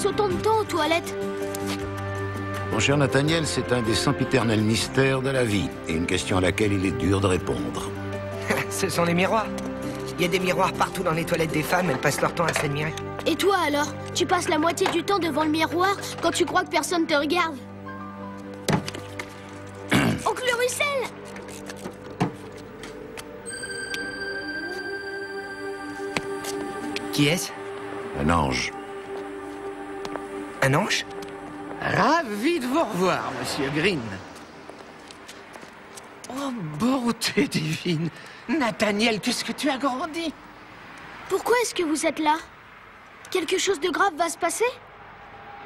passes autant de temps aux toilettes? Mon cher Nathaniel, c'est un des sempiternels mystères de la vie, et une question à laquelle il est dur de répondre. Ce sont les miroirs. Il y a des miroirs partout dans les toilettes des femmes, elles passent leur temps à s'admirer. Et toi alors? Tu passes la moitié du temps devant le miroir quand tu crois que personne te regarde. Oncle Russell! Qui est-ce? Un ange. Un ange? Ravi de vous revoir, Monsieur Green. Oh, beauté divine! Nathaniel, qu'est-ce que tu as grandi? Pourquoi est-ce que vous êtes là? Quelque chose de grave va se passer?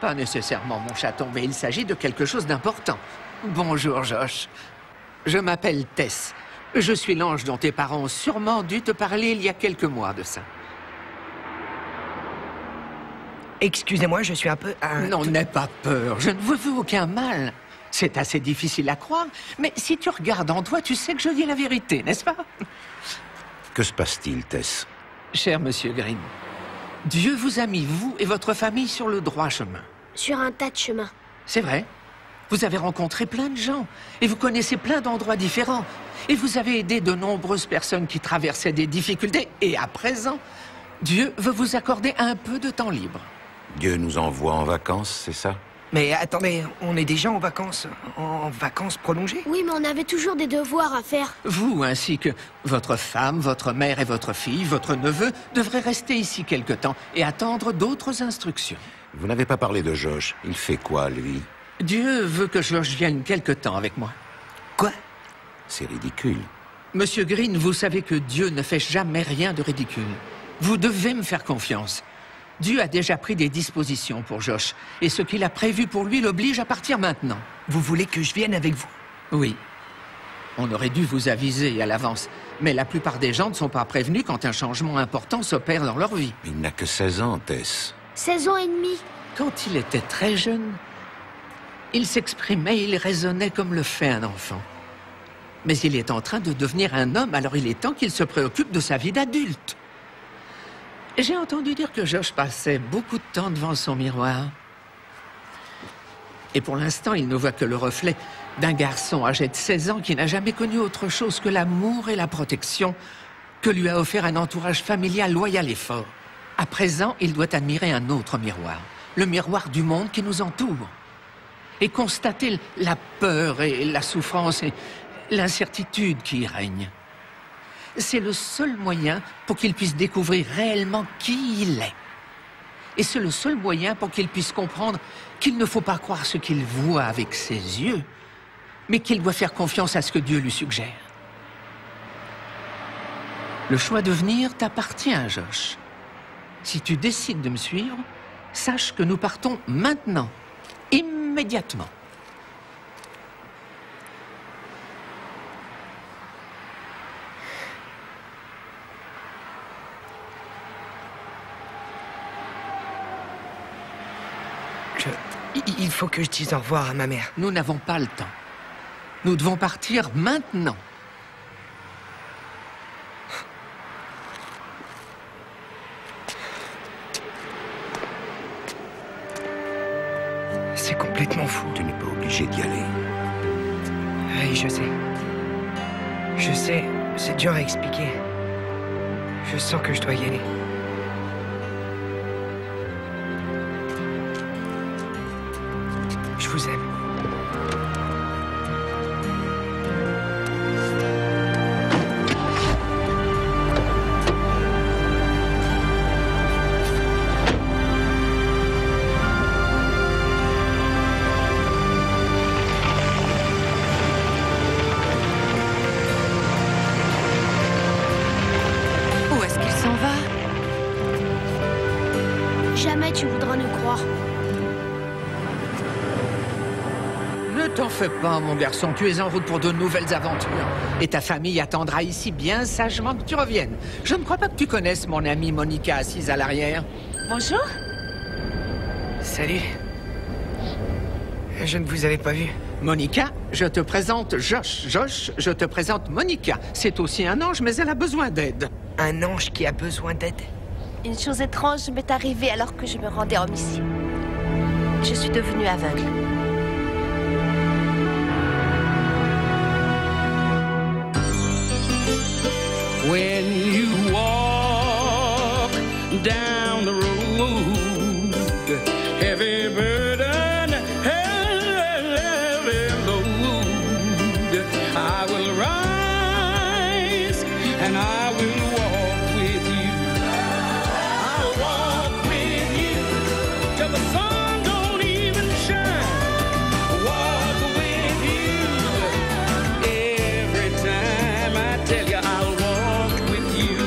Pas nécessairement, mon chaton, mais il s'agit de quelque chose d'important. Bonjour, Josh. Je m'appelle Tess. Je suis l'ange dont tes parents ont sûrement dû te parler il y a quelques mois de ça. Excusez-moi, je suis un peu... Non, n'aie pas peur. Je ne vous veux aucun mal. C'est assez difficile à croire, mais si tu regardes en toi, tu sais que je dis la vérité, n'est-ce pas? Que se passe-t-il, Tess? Cher Monsieur Green, Dieu vous a mis, vous et votre famille, sur le droit chemin. Sur un tas de chemins. C'est vrai. Vous avez rencontré plein de gens, et vous connaissez plein d'endroits différents. Et vous avez aidé de nombreuses personnes qui traversaient des difficultés. Et à présent, Dieu veut vous accorder un peu de temps libre. Dieu nous envoie en vacances, c'est ça? Mais attendez, on est déjà en vacances prolongées? Oui, mais on avait toujours des devoirs à faire. Vous, ainsi que votre femme, votre mère et votre fille, votre neveu, devrez rester ici quelque temps et attendre d'autres instructions. Vous n'avez pas parlé de Josh. Il fait quoi, lui? Dieu veut que Josh vienne quelque temps avec moi. Quoi? C'est ridicule. Monsieur Green, vous savez que Dieu ne fait jamais rien de ridicule. Vous devez me faire confiance. Dieu a déjà pris des dispositions pour Josh, et ce qu'il a prévu pour lui l'oblige à partir maintenant. Vous voulez que je vienne avec vous? Oui. On aurait dû vous aviser à l'avance, mais la plupart des gens ne sont pas prévenus quand un changement important s'opère dans leur vie. Il n'a que 16 ans, Tess. 16 ans et demi. Quand il était très jeune, il s'exprimait, il raisonnait comme le fait un enfant. Mais il est en train de devenir un homme, alors il est temps qu'il se préoccupe de sa vie d'adulte. J'ai entendu dire que Josh passait beaucoup de temps devant son miroir. Et pour l'instant, il ne voit que le reflet d'un garçon âgé de 16 ans qui n'a jamais connu autre chose que l'amour et la protection que lui a offert un entourage familial loyal et fort. À présent, il doit admirer un autre miroir, le miroir du monde qui nous entoure, et constater la peur et la souffrance et l'incertitude qui y règnent. C'est le seul moyen pour qu'il puisse découvrir réellement qui il est. Et c'est le seul moyen pour qu'il puisse comprendre qu'il ne faut pas croire ce qu'il voit avec ses yeux, mais qu'il doit faire confiance à ce que Dieu lui suggère. Le choix de venir t'appartient, Josh. Si tu décides de me suivre, sache que nous partons maintenant, immédiatement. Il faut que je dise au revoir à ma mère. Nous n'avons pas le temps. Nous devons partir maintenant. C'est complètement fou. Tu n'es pas obligé d'y aller. Oui, je sais. Je sais, c'est dur à expliquer. Je sens que je dois y aller. Je vous aime. Où est-ce qu'il s'en va? Jamais tu voudras nous croire. Ne t'en fais pas, mon garçon. Tu es en route pour de nouvelles aventures. Et ta famille attendra ici bien sagement que tu reviennes. Je ne crois pas que tu connaisses mon amie Monica assise à l'arrière. Bonjour. Salut. Je ne vous avais pas vu. Monica, je te présente Josh. Josh, je te présente Monica. C'est aussi un ange, mais elle a besoin d'aide. Un ange qui a besoin d'aide. Une chose étrange m'est arrivée alors que je me rendais en mission. Je suis devenue aveugle. When you walk down the road, heavy burden, heavy load, I will rise and I will walk with you. I'll walk with you till the sun don't even shine. Walk with you every time I tell you I'll walk with you.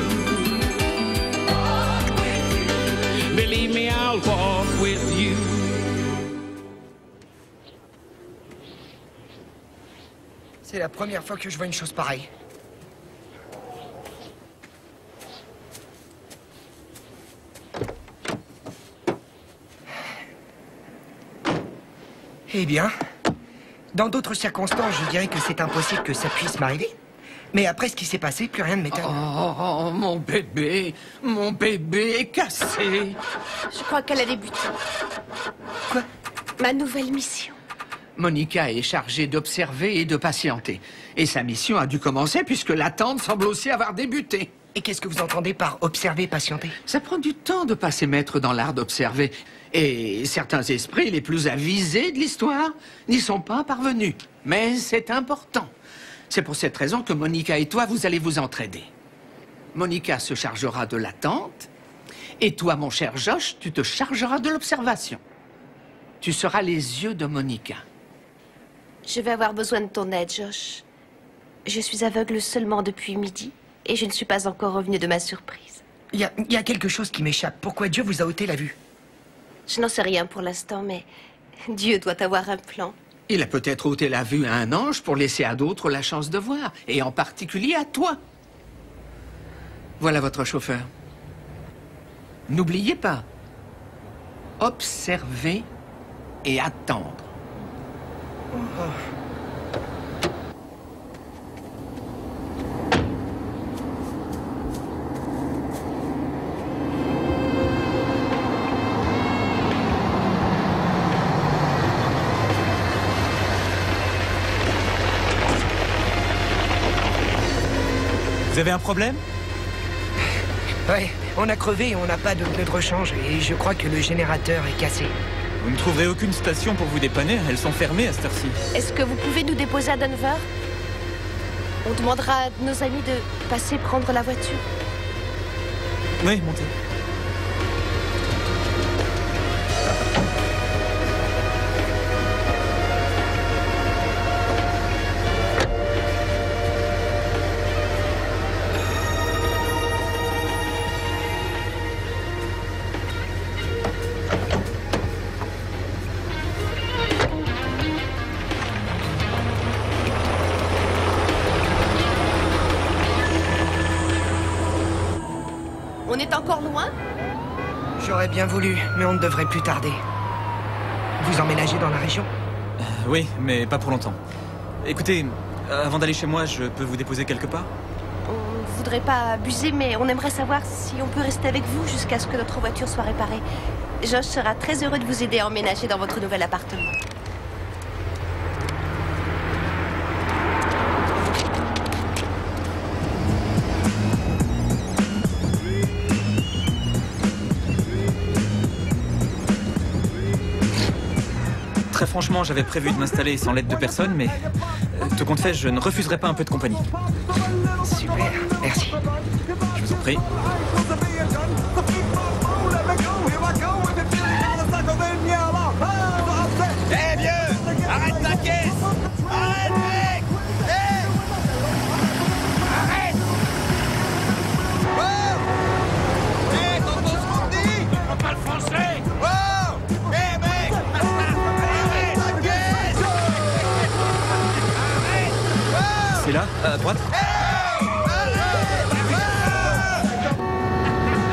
Walk with you. Believe me, I'll walk with you. C'est la première fois que je vois une chose pareille. Eh bien, dans d'autres circonstances, je dirais que c'est impossible que ça puisse m'arriver. Mais après ce qui s'est passé, plus rien ne m'étonne. Oh, mon bébé est cassé. Je crois qu'elle a débuté. Quoi? Ma nouvelle mission. Monica est chargée d'observer et de patienter. Et sa mission a dû commencer puisque l'attente semble aussi avoir débuté. Et qu'est-ce que vous entendez par observer, patienter? Ça prend du temps de passer maître dans l'art d'observer. Et certains esprits les plus avisés de l'histoire n'y sont pas parvenus. Mais c'est important. C'est pour cette raison que Monica et toi, vous allez vous entraider. Monica se chargera de l'attente. Et toi, mon cher Josh, tu te chargeras de l'observation. Tu seras les yeux de Monica. Je vais avoir besoin de ton aide, Josh. Je suis aveugle seulement depuis midi et je ne suis pas encore revenue de ma surprise. Il y a quelque chose qui m'échappe. Pourquoi Dieu vous a ôté la vue? Je n'en sais rien pour l'instant, mais Dieu doit avoir un plan. Il a peut-être ôté la vue à un ange pour laisser à d'autres la chance de voir, et en particulier à toi. Voilà votre chauffeur. N'oubliez pas, observer et attendre. Vous avez un problème? Ouais, on a crevé et on n'a pas de pneu de rechange. Et je crois que le générateur est cassé. Vous ne trouverez aucune station pour vous dépanner, elles sont fermées à cette heure-ci. Est-ce que vous pouvez nous déposer à Denver? On demandera à nos amis de passer prendre la voiture. Oui, montez. On est encore loin? J'aurais bien voulu, mais on ne devrait plus tarder. Vous emménagez dans la région? Oui, mais pas pour longtemps. Écoutez, avant d'aller chez moi, je peux vous déposer quelque part? On ne voudrait pas abuser, mais on aimerait savoir si on peut rester avec vous jusqu'à ce que notre voiture soit réparée. Josh sera très heureux de vous aider à emménager dans votre nouvel appartement. Très franchement, j'avais prévu de m'installer sans l'aide de personne, mais tout compte fait, je ne refuserai pas un peu de compagnie. Super, merci. Je vous en prie. Eh vieux, arrête ta caisse! Arrête, mec! Hey! Arrête! Wow! Hé, t'entends ce qu'on dit? Je comprends pas le français! Wow! Hé, mec! Arrête ta caisse! Arrête! Wow! C'est là, à droite? Hey! Arrête!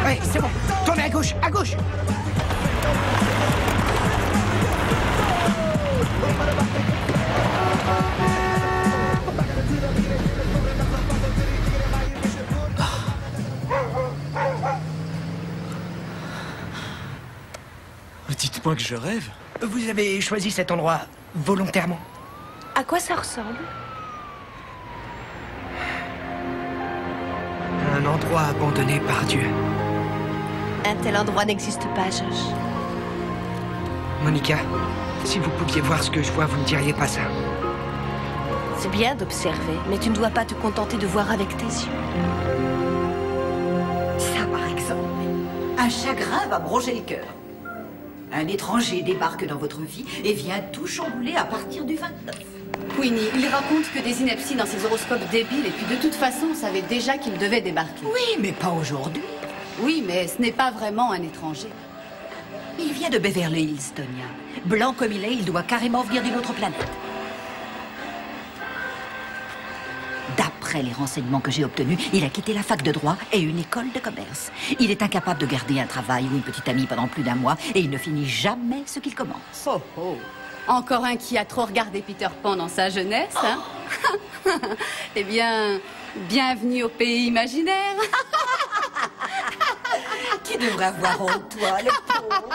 Ouais, c'est bon. Tournez à gauche, à gauche. Dites-moi que je rêve. Vous avez choisi cet endroit volontairement? À quoi ça ressemble? Un endroit abandonné par Dieu. Un tel endroit n'existe pas, Josh. Monica, si vous pouviez voir ce que je vois, vous ne diriez pas ça. C'est bien d'observer, mais tu ne dois pas te contenter de voir avec tes yeux. Ça, par exemple, un chagrin va me ronger le cœur. Un étranger débarque dans votre vie et vient tout chambouler à partir du 29. Queenie, il raconte que des inepties dans ses horoscopes débiles et puis de toute façon, on savait déjà qu'il devait débarquer. Oui, mais pas aujourd'hui. Oui, mais ce n'est pas vraiment un étranger. Il vient de Beverly Hills, Tonya. Blanc comme il est, il doit carrément venir d'une autre planète. D'après les renseignements que j'ai obtenus, il a quitté la fac de droit et une école de commerce. Il est incapable de garder un travail ou une petite amie pendant plus d'un mois et il ne finit jamais ce qu'il commence. Oh oh. Encore un qui a trop regardé Peter Pan dans sa jeunesse, hein? Eh bien, bienvenue au pays imaginaire. Qui devrait avoir honte, toi, le pauvre?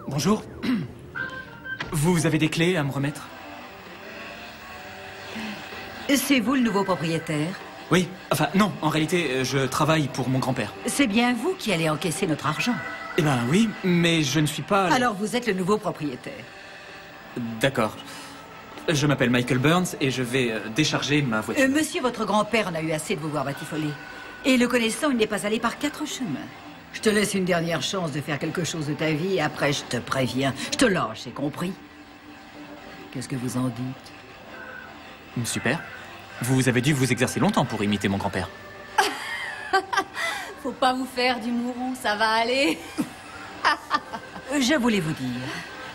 Bonjour. Vous avez des clés à me remettre? C'est vous le nouveau propriétaire? Oui, enfin non, en réalité, je travaille pour mon grand-père. C'est bien vous qui allez encaisser notre argent. Eh ben oui, mais je ne suis pas... Alors vous êtes le nouveau propriétaire. D'accord. Je m'appelle Michael Burns et je vais décharger ma voiture. Monsieur, votre grand-père en a eu assez de vous voir batifoler. Et le connaissant, il n'est pas allé par 4 chemins. Je te laisse une dernière chance de faire quelque chose de ta vie et après, je te préviens. Je te lâche, c'est compris? Qu'est-ce que vous en dites? Super. Vous avez dû vous exercer longtemps pour imiter mon grand-père. Faut pas vous faire du mouron, ça va aller. Je voulais vous dire,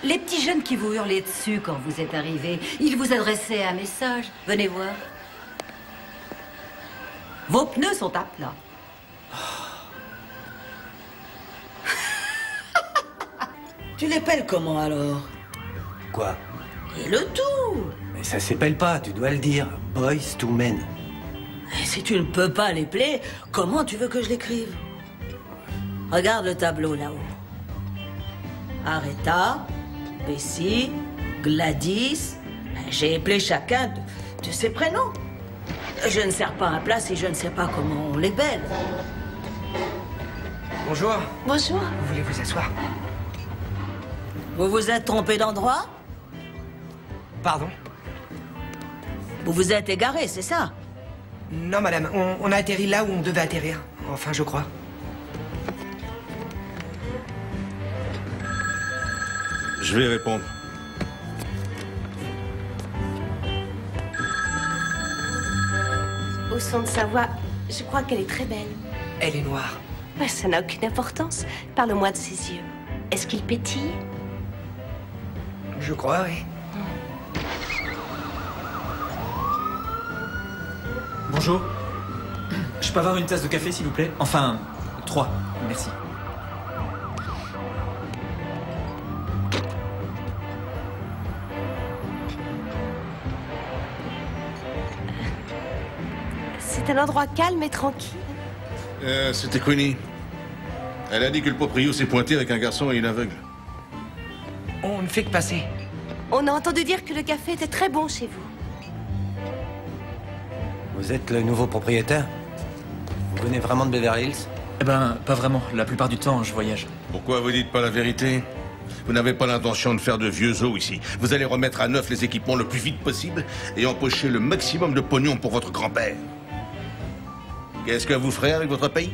les petits jeunes qui vous hurlaient dessus quand vous êtes arrivés, ils vous adressaient un message. Venez voir. Vos pneus sont à plat. Tu l'épelles comment alors? Quoi? Et le tout! Mais ça s'épelle pas, tu dois le dire. Boys to Men. Et si tu ne peux pas l'épeler, comment tu veux que je l'écrive? Regarde le tableau là-haut. Aretha, Bessie, Gladys. J'ai épelé chacun de ses prénoms. Je ne sers pas un plat si je ne sais pas comment on l'épelle. Bonjour. Bonjour. Vous voulez vous asseoir? Vous vous êtes trompé d'endroit? Pardon? Vous vous êtes égaré, c'est ça? Non, madame, on a atterri là où on devait atterrir. Enfin, je crois. Je vais répondre. Au son de sa voix, je crois qu'elle est très belle. Elle est noire. Ouais, ça n'a aucune importance. Parle-moi de ses yeux. Est-ce qu'ils pétillent? Je crois, oui. Bonjour. Je peux avoir une tasse de café, s'il vous plaît? Enfin, 3, merci. C'est un endroit calme et tranquille. C'était Queenie. Elle a dit que le proprio s'est pointé avec un garçon et une aveugle. On ne fait que passer. On a entendu dire que le café était très bon chez vous. Vous êtes le nouveau propriétaire? Vous venez vraiment de Beverly Hills? Eh ben, pas vraiment. La plupart du temps, je voyage. Pourquoi vous dites pas la vérité? Vous n'avez pas l'intention de faire de vieux os ici. Vous allez remettre à neuf les équipements le plus vite possible et empocher le maximum de pognon pour votre grand-père. Qu'est-ce que vous ferez avec votre pays?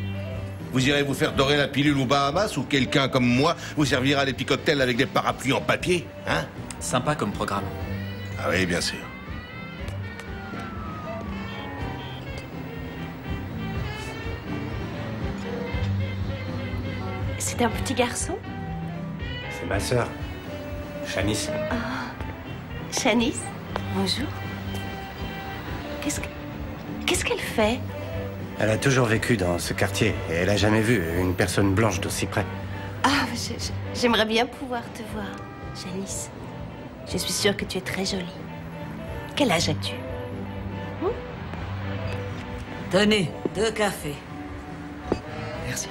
Vous irez vous faire dorer la pilule aux Bahamas ou quelqu'un comme moi vous servira des petits cocktails avec des parapluies en papier, hein? Sympa comme programme. Ah oui, bien sûr. C'est un petit garçon? C'est ma sœur, Shanice. Shanice? Bonjour. Qu'est-ce qu'elle fait? Elle a toujours vécu dans ce quartier et elle a jamais vu une personne blanche d'aussi près. Ah, j'aimerais bien pouvoir te voir, Shanice. Je suis sûre que tu es très jolie. Quel âge as-tu? Tenez, 2 cafés. Merci.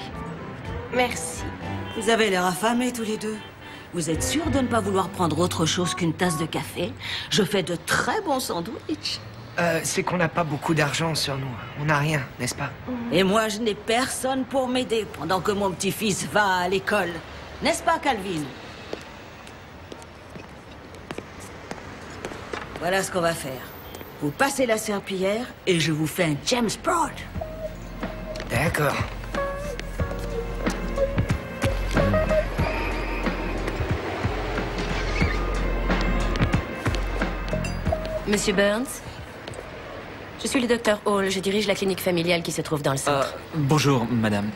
Merci. Vous avez l'air affamés tous les deux. Vous êtes sûr de ne pas vouloir prendre autre chose qu'une tasse de café? Je fais de très bons sandwichs. C'est qu'on n'a pas beaucoup d'argent sur nous. On n'a rien, n'est-ce pas? Et moi, je n'ai personne pour m'aider pendant que mon petit-fils va à l'école. N'est-ce pas, Calvin? Voilà ce qu'on va faire. Vous passez la serpillière et je vous fais un James Broad. D'accord. Monsieur Burns, je suis le docteur Hall. Je dirige la clinique familiale qui se trouve dans le centre. Bonjour, madame.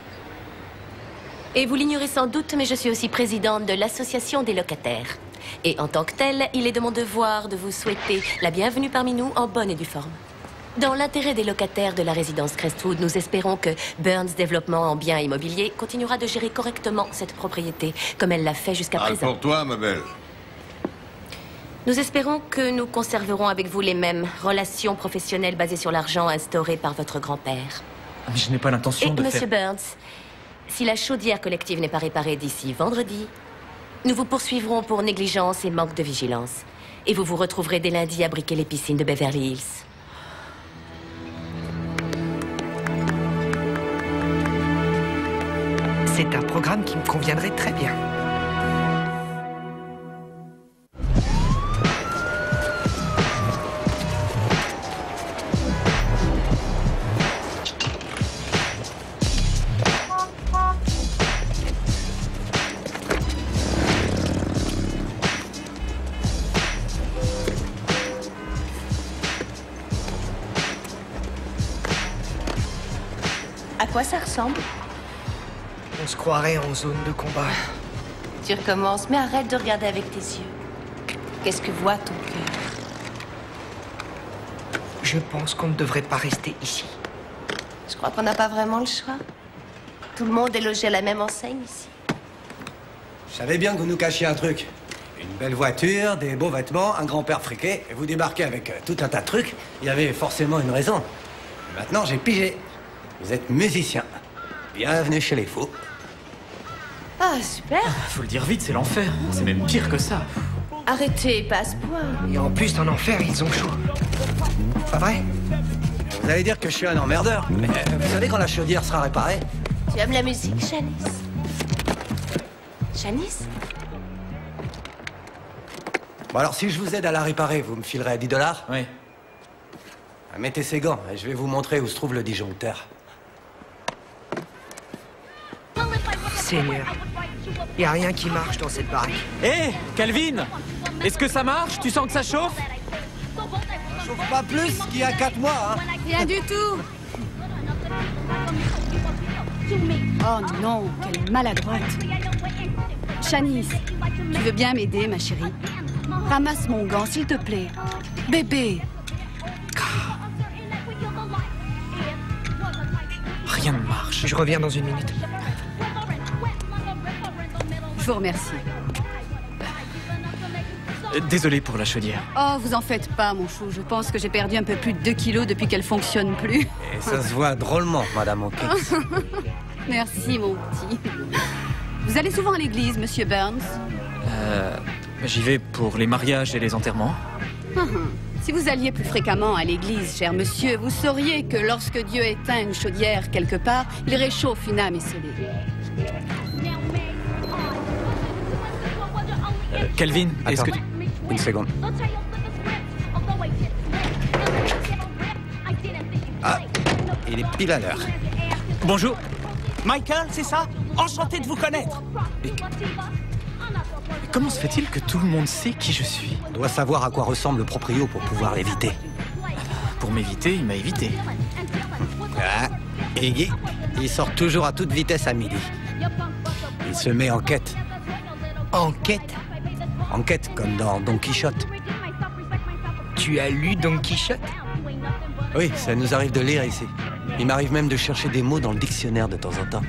Et vous l'ignorez sans doute, mais je suis aussi présidente de l'association des locataires. Et en tant que telle, il est de mon devoir de vous souhaiter la bienvenue parmi nous en bonne et due forme. Dans l'intérêt des locataires de la résidence Crestwood, nous espérons que Burns Développement en biens immobiliers continuera de gérer correctement cette propriété, comme elle l'a fait jusqu'à présent. Pour toi, ma belle. Nous espérons que nous conserverons avec vous les mêmes relations professionnelles basées sur l'argent instaurées par votre grand-père. Mais je n'ai pas l'intention de Monsieur faire... Burns, si la chaudière collective n'est pas réparée d'ici vendredi, nous vous poursuivrons pour négligence et manque de vigilance. Et vous vous retrouverez dès lundi à briquer les piscines de Beverly Hills. C'est un programme qui me conviendrait très bien. À quoi ça ressemble? On se croirait en zone de combat. Tu recommences, mais arrête de regarder avec tes yeux. Qu'est-ce que voit ton cœur? Je pense qu'on ne devrait pas rester ici. Je crois qu'on n'a pas vraiment le choix. Tout le monde est logé à la même enseigne ici. Je savais bien que vous nous cachiez un truc. Une belle voiture, des beaux vêtements, un grand-père friqué, et vous débarquez avec tout un tas de trucs. Il y avait forcément une raison. Maintenant, j'ai pigé. Vous êtes musicien. Bienvenue chez les fous. Ah, super. Faut le dire vite, c'est l'enfer. C'est même pire que ça. Arrêtez, pas à ce point. Et en plus, en enfer, ils ont chaud. Pas vrai? Vous allez dire que je suis un emmerdeur. Mais vous savez quand la chaudière sera réparée? Tu aimes la musique, Shanice? Shanice? Bon alors, si je vous aide à la réparer, vous me filerez 10 $? Oui. Mettez ces gants et je vais vous montrer où se trouve le disjoncteur. Seigneur, y a rien qui marche dans cette baraque. Hé, Calvin! Est-ce que ça marche? Tu sens que ça chauffe? Ça chauffe pas plus qu'il y a 4 mois, hein? Rien du tout. Oh non, quelle maladroite. Shanice, tu veux bien m'aider, ma chérie? Ramasse mon gant, s'il te plaît. Bébé. Rien ne marche. Je reviens dans 1 minute. Je vous remercie. Désolé pour la chaudière. Oh, vous en faites pas, mon chou. Je pense que j'ai perdu un peu plus de 2 kilos depuis qu'elle fonctionne plus. Et ça se voit drôlement, Madame Hawkins. Merci, mon petit. Vous allez souvent à l'église, Monsieur Burns? J'y vais pour les mariages et les enterrements. Si vous alliez plus fréquemment à l'église, cher monsieur, vous sauriez que lorsque Dieu éteint une chaudière quelque part, il réchauffe une âme esselée. Calvin, est-ce que tu... Une seconde. Ah, il est pile à l'heure. Bonjour. Michael, c'est ça? Enchanté de vous connaître. Comment se fait-il que tout le monde sait qui je suis? On doit savoir à quoi ressemble le proprio pour pouvoir l'éviter. Pour m'éviter, il m'a évité. Ah, Iggy, il sort toujours à toute vitesse à midi. Il se met en quête. En quête? En quête, comme dans Don Quichotte. Tu as lu Don Quichotte? Oui, ça nous arrive de lire ici. Il m'arrive même de chercher des mots dans le dictionnaire de temps en temps.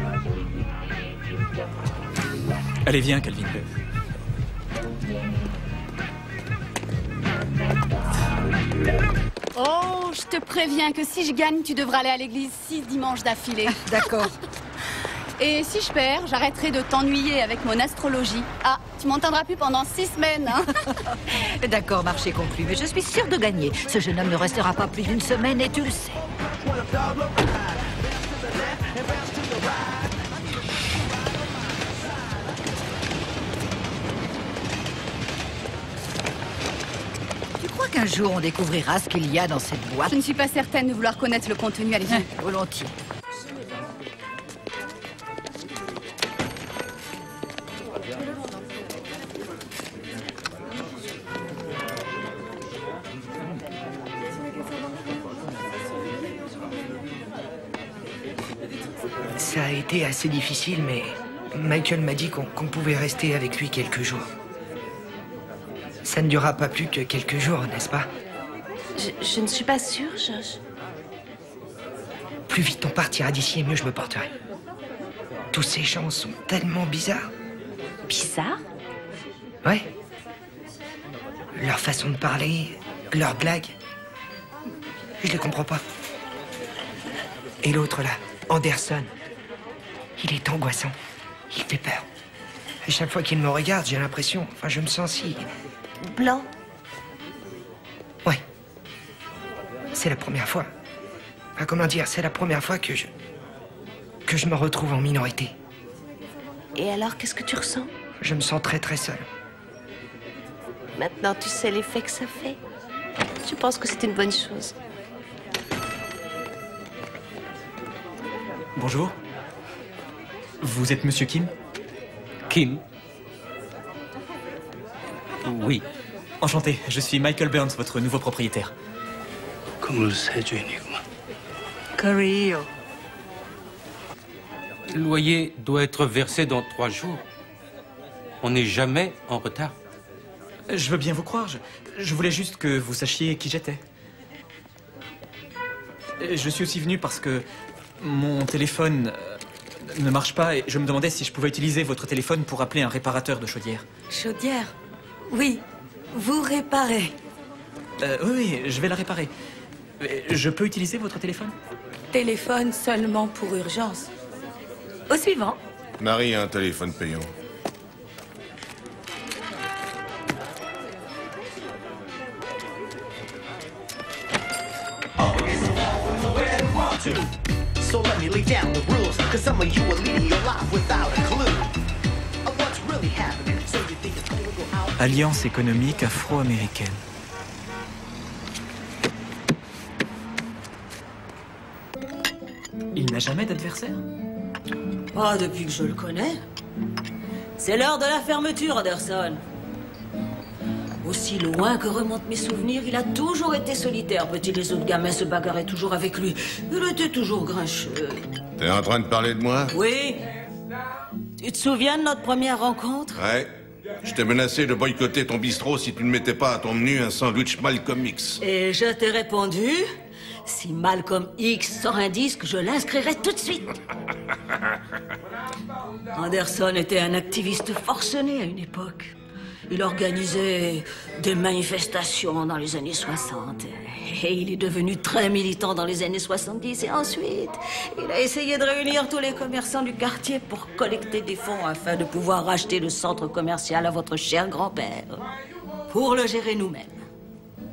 Allez, viens, Calvin. Oh, je te préviens que si je gagne, tu devras aller à l'église 6 dimanches d'affilée. D'accord. Et si je perds, j'arrêterai de t'ennuyer avec mon astrologie. Ah, tu m'entendras plus pendant 6 semaines, hein. D'accord, marché conclu, mais je suis sûre de gagner. Ce jeune homme ne restera pas plus d'une semaine et tu le sais. Tu crois qu'un jour on découvrira ce qu'il y a dans cette boîte? Je ne suis pas certaine de vouloir connaître le contenu, allez-y. Volontiers. Ça a été assez difficile, mais Michael m'a dit qu'on pouvait rester avec lui quelques jours. Ça ne durera pas plus que quelques jours, n'est-ce pas? Je ne suis pas sûre, Josh. Plus vite on partira d'ici et mieux je me porterai. Tous ces gens sont tellement bizarres. Bizarre? Ouais. Leur façon de parler, leurs blagues. Je les comprends pas. Et l'autre là, Anderson. Il est angoissant. Il fait peur. Et chaque fois qu'il me regarde, j'ai l'impression... Enfin, je me sens si... Blanc? Ouais. C'est la première fois. Enfin, comment dire, c'est la première fois que je me retrouve en minorité. Et alors, qu'est-ce que tu ressens? Je me sens très très seul. Maintenant, tu sais l'effet que ça fait. Je pense que c'est une bonne chose. Bonjour. Vous êtes Monsieur Kim? Kim? Oui. Enchanté, je suis Michael Burns, votre nouveau propriétaire. Corio. Le loyer doit être versé dans 3 jours. On n'est jamais en retard. Je veux bien vous croire. Je voulais juste que vous sachiez qui j'étais. Je suis aussi venu parce que mon téléphone ne marche pas et je me demandais si je pouvais utiliser votre téléphone pour appeler un réparateur de chaudière. Chaudière? Oui. Vous réparez. Oui, je vais la réparer. Je peux utiliser votre téléphone? Téléphone seulement pour urgence. Au suivant. Marie a un téléphone payant. So let me lay down the rules, cause some of you are leading your life without a clue of what's really happening. So you think it's gonna go out? Alliance économique afro-américaine. Il n'a jamais d'adversaire? Pas depuis que je le connais. C'est l'heure de la fermeture, Anderson. Aussi loin que remontent mes souvenirs, il a toujours été solitaire. Petit, les autres gamins se bagarraient toujours avec lui. Il était toujours grincheux. T'es en train de parler de moi? Oui. Tu te souviens de notre première rencontre? Ouais. Je t'ai menacé de boycotter ton bistrot si tu ne mettais pas à ton menu un sandwich Malcolm X. Et je t'ai répondu... Si Malcolm X sort un disque, je l'inscrirai tout de suite. Anderson était un activiste forcené à une époque. Il organisait des manifestations dans les années 60. Et il est devenu très militant dans les années 70. Et ensuite, il a essayé de réunir tous les commerçants du quartier pour collecter des fonds afin de pouvoir racheter le centre commercial à votre cher grand-père. Pour le gérer nous-mêmes.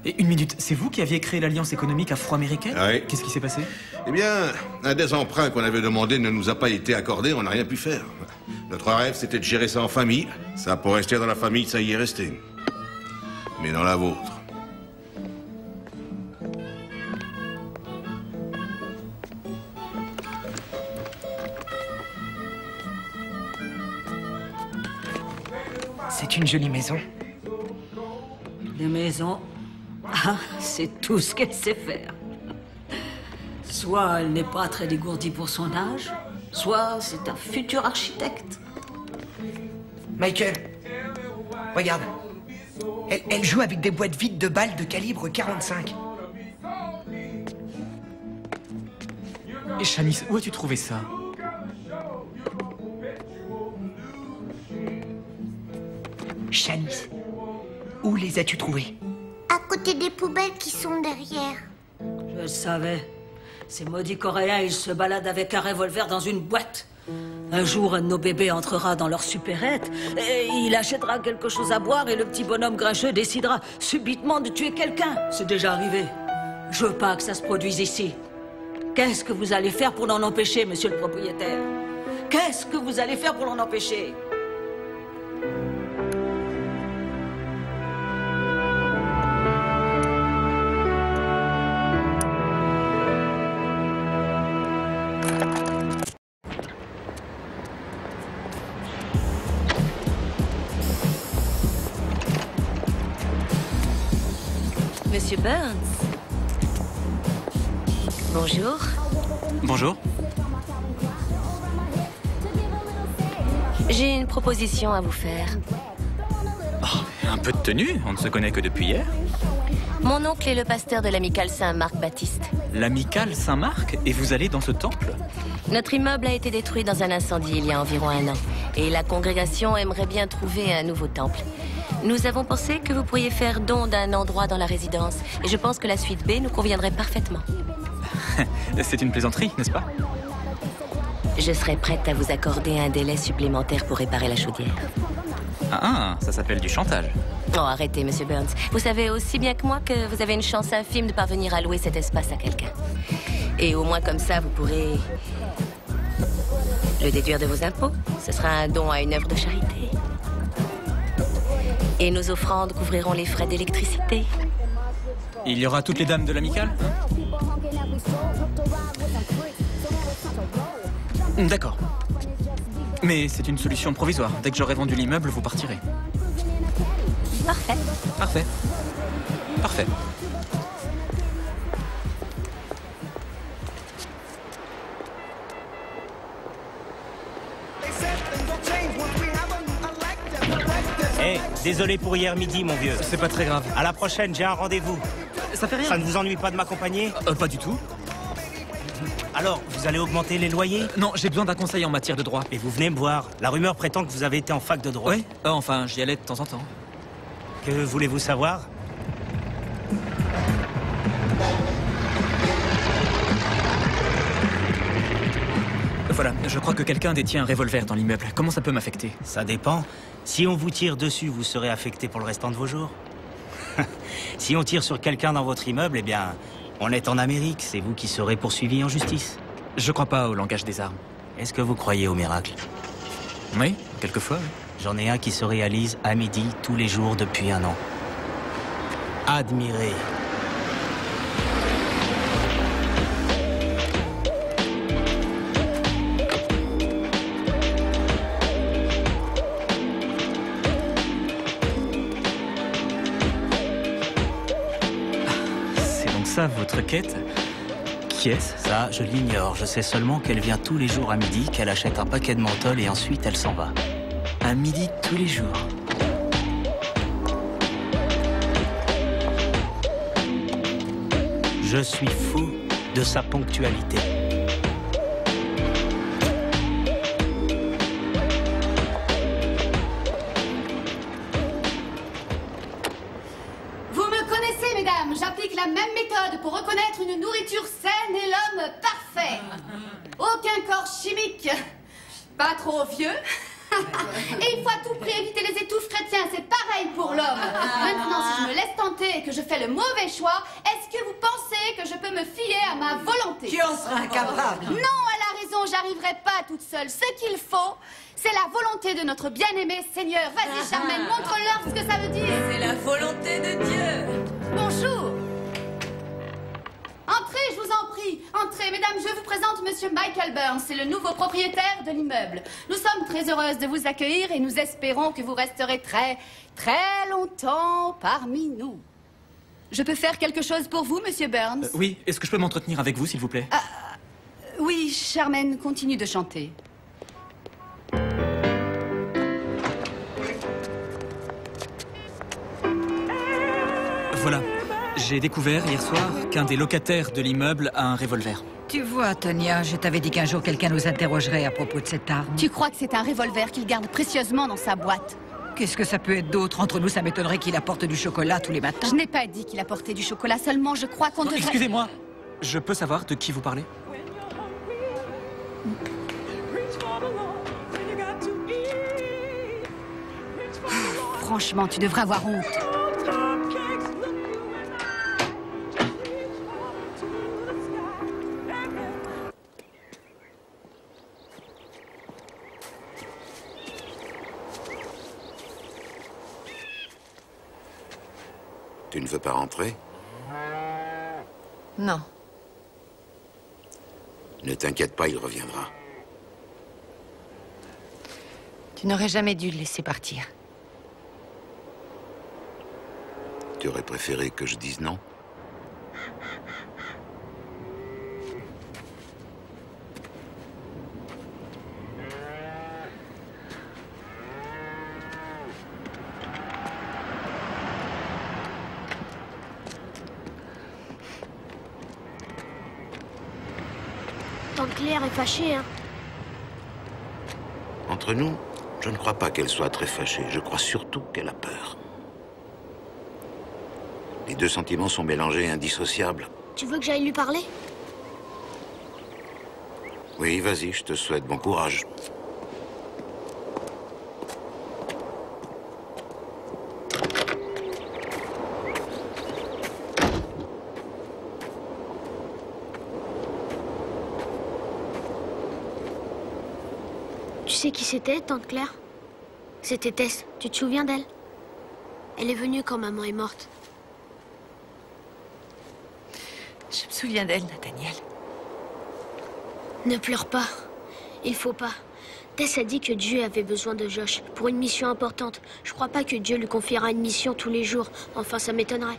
Et une minute, c'est vous qui aviez créé l'Alliance économique afro-américaine? Oui. Qu'est-ce qui s'est passé? Eh bien, un des emprunts qu'on avait demandé ne nous a pas été accordé, on n'a rien pu faire. Notre rêve, c'était de gérer ça en famille. Ça, pour rester dans la famille, ça y est resté. Mais dans la vôtre... C'est une jolie maison. Les maisons, ah, c'est tout ce qu'elle sait faire. Soit elle n'est pas très dégourdie pour son âge, soit c'est un futur architecte. Michael, regarde. Elle joue avec des boîtes vides de balles de calibre 45. Et Shanice, où as-tu trouvé ça? Shanice, où les as-tu trouvées? À côté des poubelles qui sont derrière. Je le savais. Ces maudits Coréens, ils se baladent avec un revolver dans une boîte. Un jour, un de nos bébés entrera dans leur supérette et il achètera quelque chose à boire et le petit bonhomme grincheux décidera subitement de tuer quelqu'un. C'est déjà arrivé. Je veux pas que ça se produise ici. Qu'est-ce que vous allez faire pour l'en empêcher, monsieur le propriétaire? Qu'est-ce que vous allez faire pour l'en empêcher? Monsieur Burns. Bonjour. Bonjour. J'ai une proposition à vous faire. Oh, un peu de tenue, on ne se connaît que depuis hier. Mon oncle est le pasteur de l'amicale Saint-Marc-Baptiste. L'amicale Saint-Marc? Et vous allez dans ce temple? Notre immeuble a été détruit dans un incendie il y a environ 1 an. Et la congrégation aimerait bien trouver un nouveau temple. Nous avons pensé que vous pourriez faire don d'un endroit dans la résidence. Et je pense que la suite B nous conviendrait parfaitement. C'est une plaisanterie, n'est-ce pas? Je serais prête à vous accorder un délai supplémentaire pour réparer la chaudière. Ah, ça s'appelle du chantage. Oh, arrêtez, Monsieur Burns. Vous savez aussi bien que moi que vous avez une chance infime de parvenir à louer cet espace à quelqu'un. Et au moins comme ça, vous pourrez le déduire de vos impôts. Ce sera un don à une œuvre de charité. Et nos offrandes couvriront les frais d'électricité. Il y aura toutes les dames de l'amicale? D'accord. Mais c'est une solution provisoire. Dès que j'aurai vendu l'immeuble, vous partirez. Parfait. Parfait. Parfait. Hey, désolé pour hier midi, mon vieux. C'est pas très grave. À la prochaine, j'ai un rendez-vous. Ça fait rien. Ça ne vous ennuie pas de m'accompagner? Pas du tout. Alors, vous allez augmenter les loyers? Non, j'ai besoin d'un conseil en matière de droit. Et vous venez me voir. La rumeur prétend que vous avez été en fac de droit. Oui, enfin, j'y allais de temps en temps. Que voulez-vous savoir? Voilà, je crois que quelqu'un détient un revolver dans l'immeuble. Comment ça peut m'affecter? Ça dépend. Si on vous tire dessus, vous serez affecté pour le restant de vos jours. Si on tire sur quelqu'un dans votre immeuble, eh bien, on est en Amérique. C'est vous qui serez poursuivi en justice. Je crois pas au langage des armes. Est-ce que vous croyez au miracle? Oui, quelquefois. Oui. J'en ai un qui se réalise à midi tous les jours depuis 1 an. Admirez. Ça, votre quête? Qui est-ce? Ça, je l'ignore. Je sais seulement qu'elle vient tous les jours à midi, qu'elle achète un paquet de menthol et ensuite elle s'en va. À midi tous les jours? Je suis fou de sa ponctualité. J'applique la même méthode pour reconnaître une nourriture saine et l'homme parfait. Aucun corps chimique, pas trop vieux. Et il faut à tout prix éviter les étouffes chrétiens, c'est pareil pour l'homme. Maintenant, si je me laisse tenter et que je fais le mauvais choix, est-ce que vous pensez que je peux me fier à ma volonté? Tu en seras incapable. Non, elle a raison, j'arriverai pas toute seule. Ce qu'il faut, c'est la volonté de notre bien-aimé Seigneur. Vas-y, Charmaine, montre-leur ce que ça veut dire. C'est la volonté de Dieu. Bonjour. Entrez, je vous en prie. Entrez, mesdames, je vous présente Monsieur Michael Burns, c'est le nouveau propriétaire de l'immeuble. Nous sommes très heureuses de vous accueillir et nous espérons que vous resterez très, très longtemps parmi nous. Je peux faire quelque chose pour vous, Monsieur Burns? Oui, est-ce que je peux m'entretenir avec vous, s'il vous plaît? Oui, Charmaine, continue de chanter. Voilà. J'ai découvert hier soir qu'un des locataires de l'immeuble a un revolver. Tu vois, Tonya, je t'avais dit qu'un jour quelqu'un nous interrogerait à propos de cette arme. Tu crois que c'est un revolver qu'il garde précieusement dans sa boîte? Qu'est-ce que ça peut être d'autre? Entre nous, ça m'étonnerait qu'il apporte du chocolat tous les matins. Je n'ai pas dit qu'il apportait du chocolat, seulement je crois qu'on devrait... Excusez-moi, je peux savoir de qui vous parlez? Franchement, tu devrais avoir honte. Tu ne veux pas rentrer? Non. Ne t'inquiète pas, il reviendra. Tu n'aurais jamais dû le laisser partir. Tu aurais préféré que je dise non? Tante Claire est fâchée, hein? Entre nous, je ne crois pas qu'elle soit très fâchée. Je crois surtout qu'elle a peur. Les deux sentiments sont mélangés et indissociables. Tu veux que j'aille lui parler? Oui, vas-y, je te souhaite bon courage. Tu sais qui c'était, Tante Claire? C'était Tess. Tu te souviens d'elle? Elle est venue quand maman est morte. Je me souviens d'elle, Nathaniel. Ne pleure pas. Il faut pas. Tess a dit que Dieu avait besoin de Josh pour une mission importante. Je crois pas que Dieu lui confiera une mission tous les jours. Enfin, ça m'étonnerait.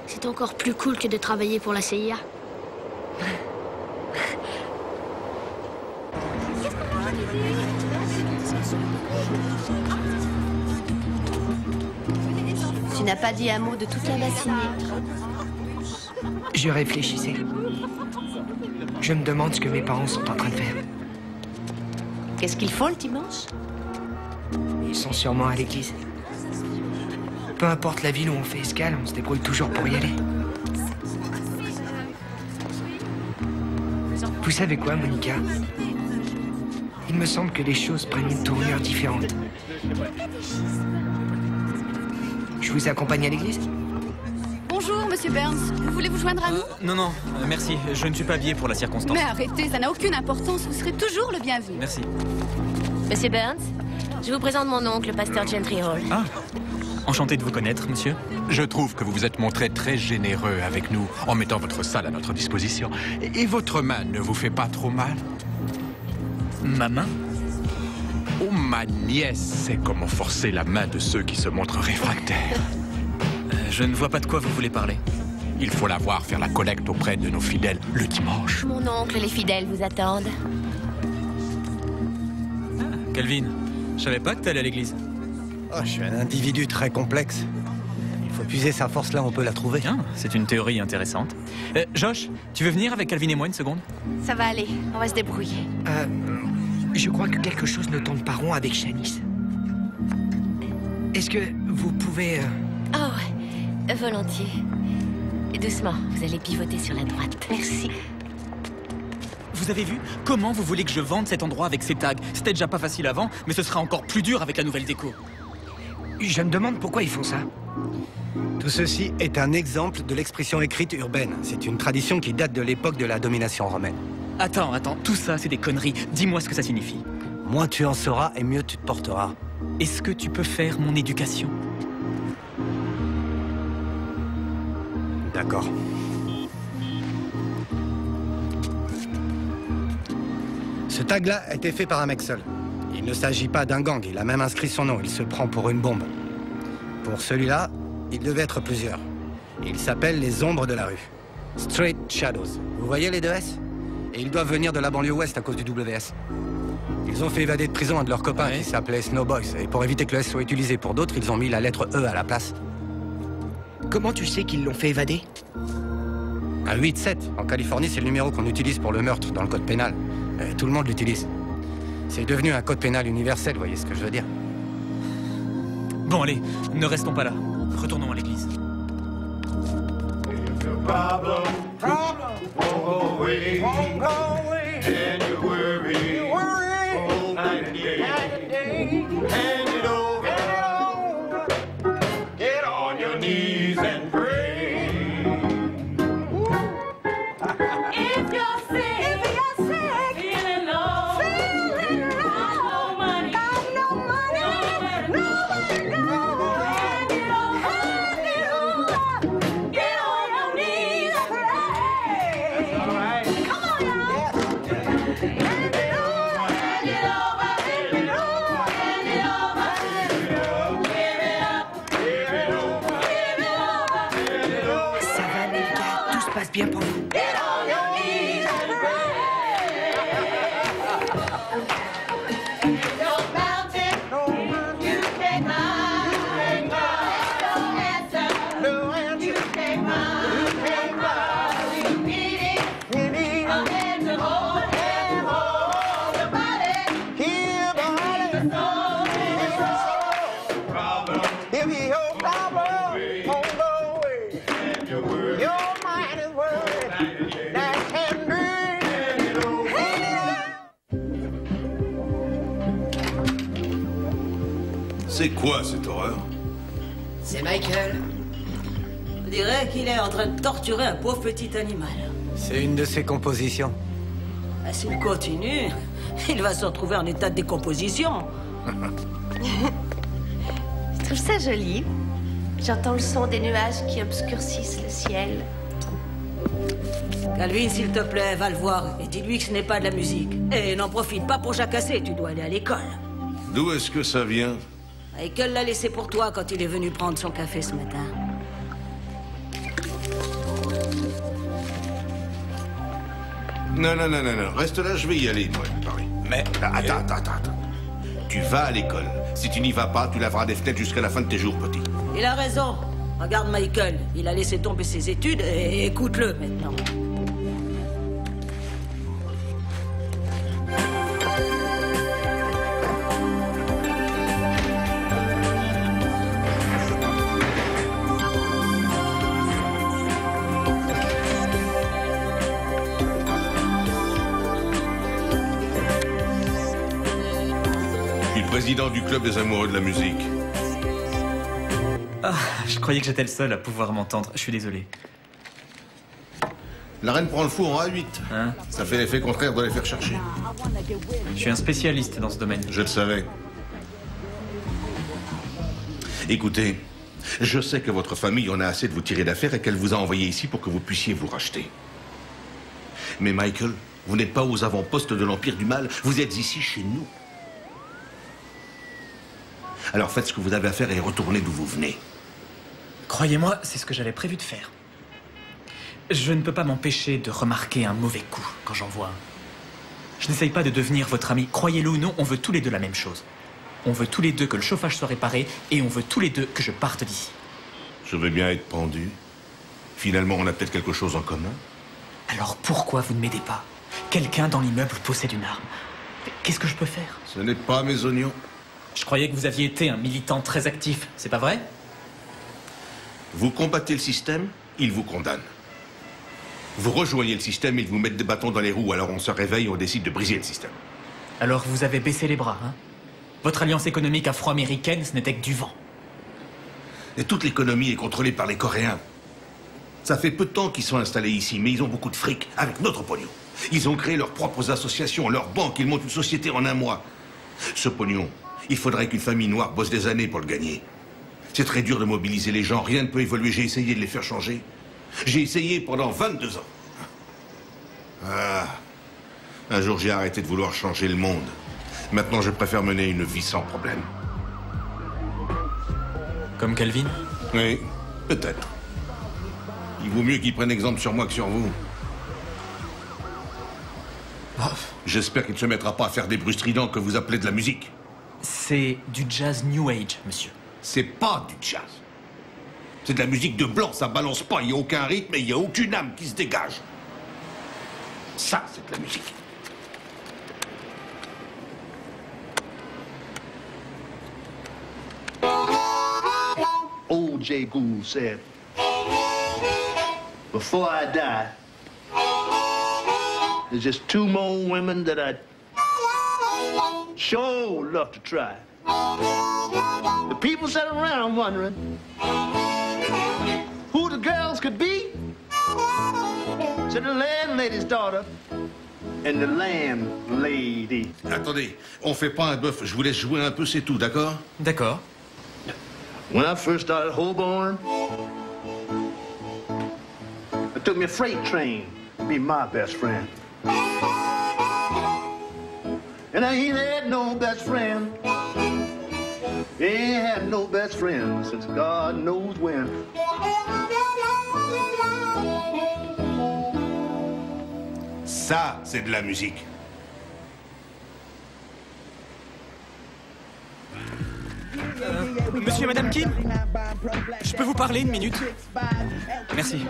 C'est encore plus cool que de travailler pour la CIA. Tu n'as pas dit un mot de toute la matinée. Je réfléchissais. Je me demande ce que mes parents sont en train de faire. Qu'est-ce qu'ils font le dimanche? Ils sont sûrement à l'église. Peu importe la ville où on fait escale, on se débrouille toujours pour y aller. Vous savez quoi, Monica? Il me semble que les choses prennent une tournure différente. Je vous accompagne à l'église? Bonjour, monsieur Burns. Vous voulez vous joindre à nous? Non, merci. Je ne suis pas habillé pour la circonstance. Mais arrêtez, ça n'a aucune importance. Vous serez toujours le bienvenu. Merci. Monsieur Burns, je vous présente mon oncle, le pasteur Gentry Hall. Ah, enchanté de vous connaître, monsieur. Je trouve que vous vous êtes montré très généreux avec nous en mettant votre salle à notre disposition. Et votre main ne vous fait pas trop mal? Ma main? Oh, ma nièce sait comment forcer la main de ceux qui se montrent réfractaires. Je ne vois pas de quoi vous voulez parler. Il faut la voir faire la collecte auprès de nos fidèles le dimanche. Mon oncle, les fidèles vous attendent. Calvin, je savais pas que t'allais à l'église. Oh, je suis un individu très complexe. Il faut puiser sa force là où on peut la trouver. Bien, c'est une théorie intéressante. Josh, tu veux venir avec Calvin et moi une seconde? Ça va aller, on va se débrouiller. Je crois que quelque chose ne tourne pas rond avec Shanice. Est-ce que vous pouvez... Oh, volontiers. Doucement, vous allez pivoter sur la droite. Merci. Vous avez vu? Comment vous voulez que je vende cet endroit avec ces tags? C'était déjà pas facile avant, mais ce sera encore plus dur avec la nouvelle déco. Je me demande pourquoi ils font ça. Tout ceci est un exemple de l'expression écrite urbaine. C'est une tradition qui date de l'époque de la domination romaine. Attends, tout ça c'est des conneries. Dis-moi ce que ça signifie. Moins tu en sauras et mieux tu te porteras. Est-ce que tu peux faire mon éducation? D'accord. Ce tag-là a été fait par un mec seul. Il ne s'agit pas d'un gang, il a même inscrit son nom, il se prend pour une bombe. Pour celui-là, il devait être plusieurs. Il s'appelle les Ombres de la rue. Straight Shadows. Vous voyez les deux S? Et ils doivent venir de la banlieue ouest à cause du WS. Ils ont fait évader de prison un de leurs copains qui s'appelait Snow Boys. Et pour éviter que le S soit utilisé pour d'autres, ils ont mis la lettre E à la place. Comment tu sais qu'ils l'ont fait évader? Un 8-7. En Californie, c'est le numéro qu'on utilise pour le meurtre dans le code pénal. Et tout le monde l'utilise. C'est devenu un code pénal universel, vous voyez ce que je veux dire? Bon, allez, ne restons pas là. Retournons à l'église. knees and pray. If you're sick, feeling low, got no money, nowhere to go. Hand it over, get on your knees and pray. All right. Come on, y'all. Hand it over, hand it over, hand it over, hand it over. Give it up, give it over, give it over. Ça va, les gars, tout se passe bien pour vous. Get on your knees and pray. Your mountain, you can climb. No answer, you can climb. You need it, a hand to hold your body. Heal the soul. If your problem won't go away, your mind is worried. That can be. C'est quoi cette horreur? C'est Michael. On dirait qu'il est en train de torturer un pauvre petit animal. C'est une de ses compositions. Ah, s'il continue, il va se retrouver en état de décomposition. Je trouve ça joli. J'entends le son des nuages qui obscurcissent le ciel. Calvin, s'il te plaît, va le voir et dis-lui que ce n'est pas de la musique. Et n'en profite pas pour jacasser, tu dois aller à l'école. D'où est-ce que ça vient? Michael l'a laissé pour toi quand il est venu prendre son café ce matin. Non, non, non, non, non. Reste là, je vais y aller, moi, Paris. Mais... Attends. Tu vas à l'école. Si tu n'y vas pas, tu laveras des fenêtres jusqu'à la fin de tes jours, petit. Il a raison. Regarde Michael, il a laissé tomber ses études et écoute-le maintenant. Je suis le président du club des amoureux de la musique. Ah, je croyais que j'étais le seul à pouvoir m'entendre. Je suis désolé. La reine prend le fou en A8. Hein? Ça fait l'effet contraire de les faire chercher. Je suis un spécialiste dans ce domaine. Je le savais. Écoutez, je sais que votre famille en a assez de vous tirer d'affaire et qu'elle vous a envoyé ici pour que vous puissiez vous racheter. Mais Michael, vous n'êtes pas aux avant-postes de l'Empire du Mal, vous êtes ici chez nous. Alors faites ce que vous avez à faire et retournez d'où vous venez. Croyez-moi, c'est ce que j'avais prévu de faire. Je ne peux pas m'empêcher de remarquer un mauvais coup quand j'en vois un. Je n'essaye pas de devenir votre ami. Croyez-le ou non, on veut tous les deux la même chose. On veut tous les deux que le chauffage soit réparé et on veut tous les deux que je parte d'ici. Je vais bien être pendu. Finalement, on a peut-être quelque chose en commun. Alors pourquoi vous ne m'aidez pas? Quelqu'un dans l'immeuble possède une arme. Qu'est-ce que je peux faire? Ce n'est pas mes oignons. Je croyais que vous aviez été un militant très actif, c'est pas vrai? Vous combattez le système, il vous condamne. Vous rejoignez le système, ils vous mettent des bâtons dans les roues, alors on se réveille et on décide de briser le système. Alors vous avez baissé les bras, hein? Votre alliance économique afro-américaine, ce n'était que du vent. Et toute l'économie est contrôlée par les Coréens. Ça fait peu de temps qu'ils sont installés ici, mais ils ont beaucoup de fric, avec notre pognon. Ils ont créé leurs propres associations, leurs banques, ils montent une société en un mois. Ce pognon, il faudrait qu'une famille noire bosse des années pour le gagner. C'est très dur de mobiliser les gens, rien ne peut évoluer. J'ai essayé de les faire changer. J'ai essayé pendant 22 ans. Ah. Un jour, j'ai arrêté de vouloir changer le monde. Maintenant, je préfère mener une vie sans problème. Comme Calvin? Oui, peut-être. Il vaut mieux qu'il prenne exemple sur moi que sur vous. Oh. J'espère qu'il ne se mettra pas à faire des bruits stridents que vous appelez de la musique. C'est du jazz New Age, monsieur. C'est pas du jazz. C'est de la musique de blanc, ça balance pas, il n'y a aucun rythme et il n'y a aucune âme qui se dégage. Ça, c'est de la musique. Old Jay Gould said, before I die, there's just two more women that I'd sure love to try. The people sat around wondering could be. To the landlady's daughter and the landlady. Attendez, on fait pas un bœuf. Je vous laisse jouer un peu, c'est tout, d'accord? D'accord. When I first started hoboing, I took me a freight train to be my best friend. And I ain't had no best friend. Ain't had no best friend since God knows when. Ça, c'est de la musique. Monsieur et Madame Kim, je peux vous parler une minute? Merci.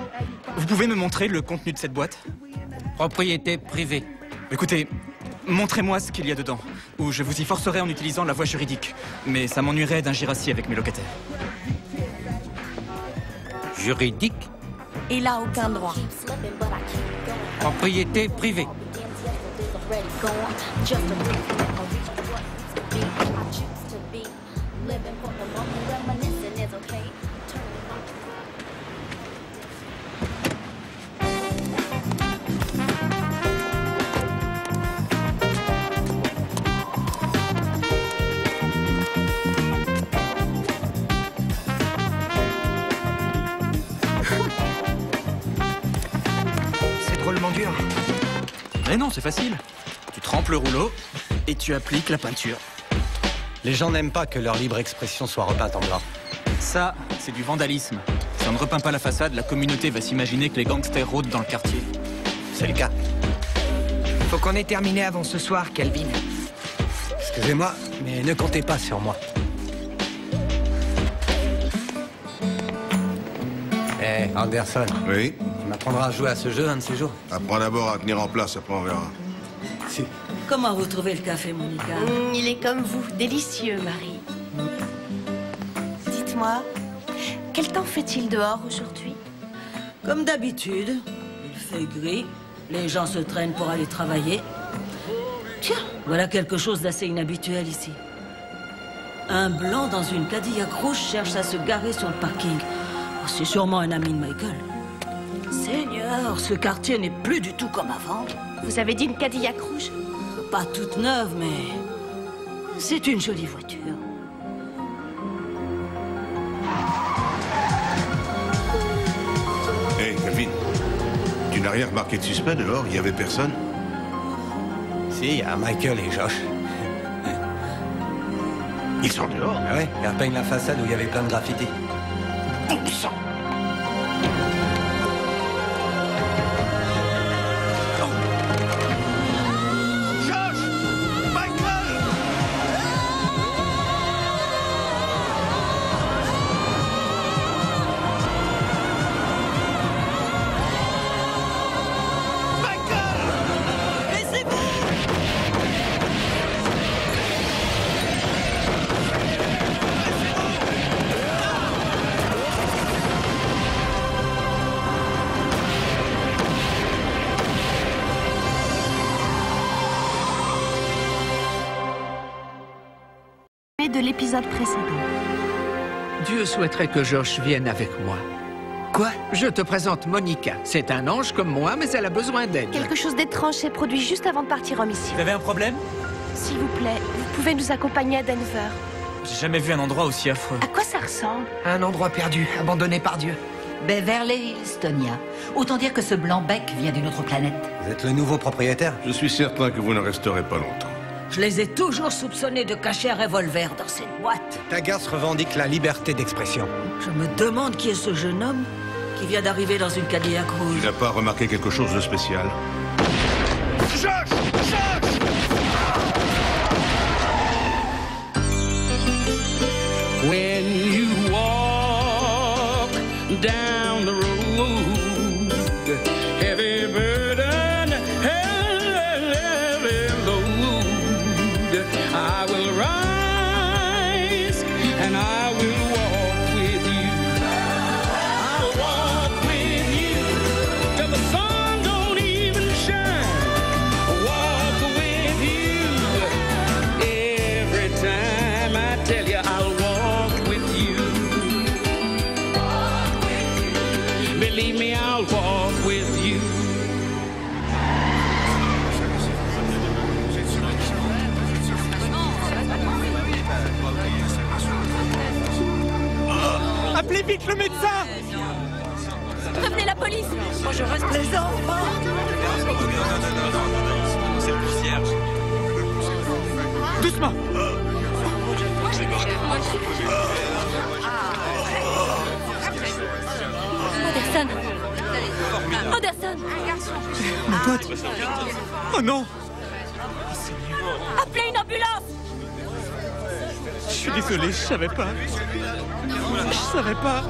Vous pouvez me montrer le contenu de cette boîte? Propriété privée. Écoutez, montrez-moi ce qu'il y a dedans, ou je vous y forcerai en utilisant la voie juridique. Mais ça m'ennuierait d'ingir ainsi avec mes locataires. Juridique? Il a aucun droit. Propriété privée. C'est drôlement dur. Mais non, c'est facile. Tu trempes le rouleau et tu appliques la peinture. Les gens n'aiment pas que leur libre expression soit repeinte en blanc. Ça, c'est du vandalisme. Si on ne repeint pas la façade, la communauté va s'imaginer que les gangsters rôdent dans le quartier. C'est le cas. Faut qu'on ait terminé avant ce soir, Calvin. Excusez-moi, mais ne comptez pas sur moi. Eh, Anderson. Oui? Tu m'apprendras à jouer à ce jeu un de ces jours? Apprends d'abord à tenir en place, après on verra. Si. Comment vous trouvez le café, Monica? Il est comme vous, délicieux, Marie. Dites-moi, quel temps fait-il dehors aujourd'hui? Comme d'habitude, il fait gris, les gens se traînent pour aller travailler. Tiens, voilà quelque chose d'assez inhabituel ici. Un blanc dans une Cadillac rouge cherche à se garer sur le parking. Oh, c'est sûrement un ami de Michael. Seigneur, ce quartier n'est plus du tout comme avant. Vous avez dit une Cadillac rouge? Pas toute neuve, mais c'est une jolie voiture. Hé, Calvin, tu n'as rien remarqué de suspect dehors? Il y avait personne? Si, il y a Michael et Josh. Ils sont dehors? Ah ouais, ils repeignent la façade où il y avait plein de graffitis. Bon sang! De l'épisode précédent. Dieu souhaiterait que Josh vienne avec moi. Quoi? Je te présente Monica. C'est un ange comme moi, mais elle a besoin d'aide. Quelque chose d'étrange s'est produit juste avant de partir en mission. Vous avez un problème? S'il vous plaît, vous pouvez nous accompagner à Denver. J'ai jamais vu un endroit aussi affreux. À quoi ça ressemble? Un endroit perdu, abandonné par Dieu. Beverly Hills, Tonya. Autant dire que ce blanc-bec vient d'une autre planète. Vous êtes le nouveau propriétaire? Je suis certain que vous ne resterez pas longtemps. Je les ai toujours soupçonnés de cacher un revolver dans cette boîte. Ta garce revendique la liberté d'expression. Je me demande qui est ce jeune homme qui vient d'arriver dans une Cadillac rouge. Tu n'as pas remarqué quelque chose de spécial? Josh! Josh! When you walk down the road, heavy burden, heavy load, I will rise and I will walk with you. I'll walk with you till the sun don't even shine. Walk with you every time I tell you I'll walk with you. Believe Prévenez la police. Moi, je reste les enfants. C'est le concierge. Doucement. Anderson. Anderson. Mon pote. Oh non. Appelez une ambulance. Je suis désolé, je savais pas. Je savais pas.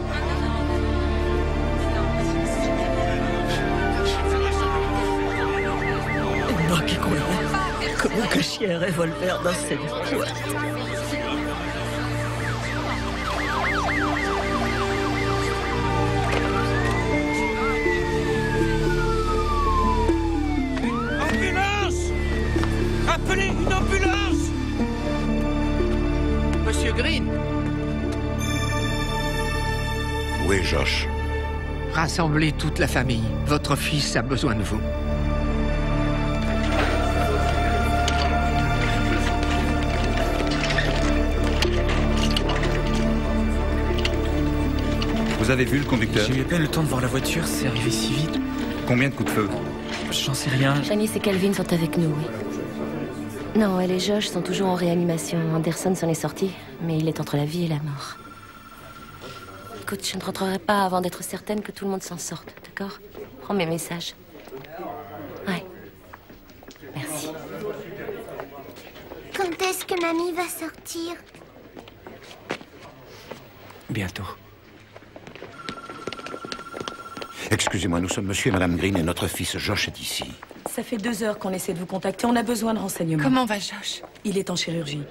Moi qui croyais que vous cachiez un revolver dans cette boîte. Ambulance! Appelez une ambulance! Monsieur Green. Où est Josh? Rassemblez toute la famille. Votre fils a besoin de vous. Vous avez vu le conducteur? J'ai eu à peine le temps de voir la voiture, c'est arrivé si vite. Combien de coups de feu? J'en sais rien. Janice et Calvin sont avec nous, oui. Non, elle et Josh sont toujours en réanimation. Anderson s'en est sorti, mais il est entre la vie et la mort. Écoute, je ne rentrerai pas avant d'être certaine que tout le monde s'en sorte, d'accord? Prends mes messages. Ouais. Merci. Quand est-ce que mamie va sortir? Bientôt. Excusez-moi, nous sommes monsieur et madame Green et notre fils Josh est ici. Ça fait 2 heures qu'on essaie de vous contacter. On a besoin de renseignements. Comment va Josh? Il est en chirurgie.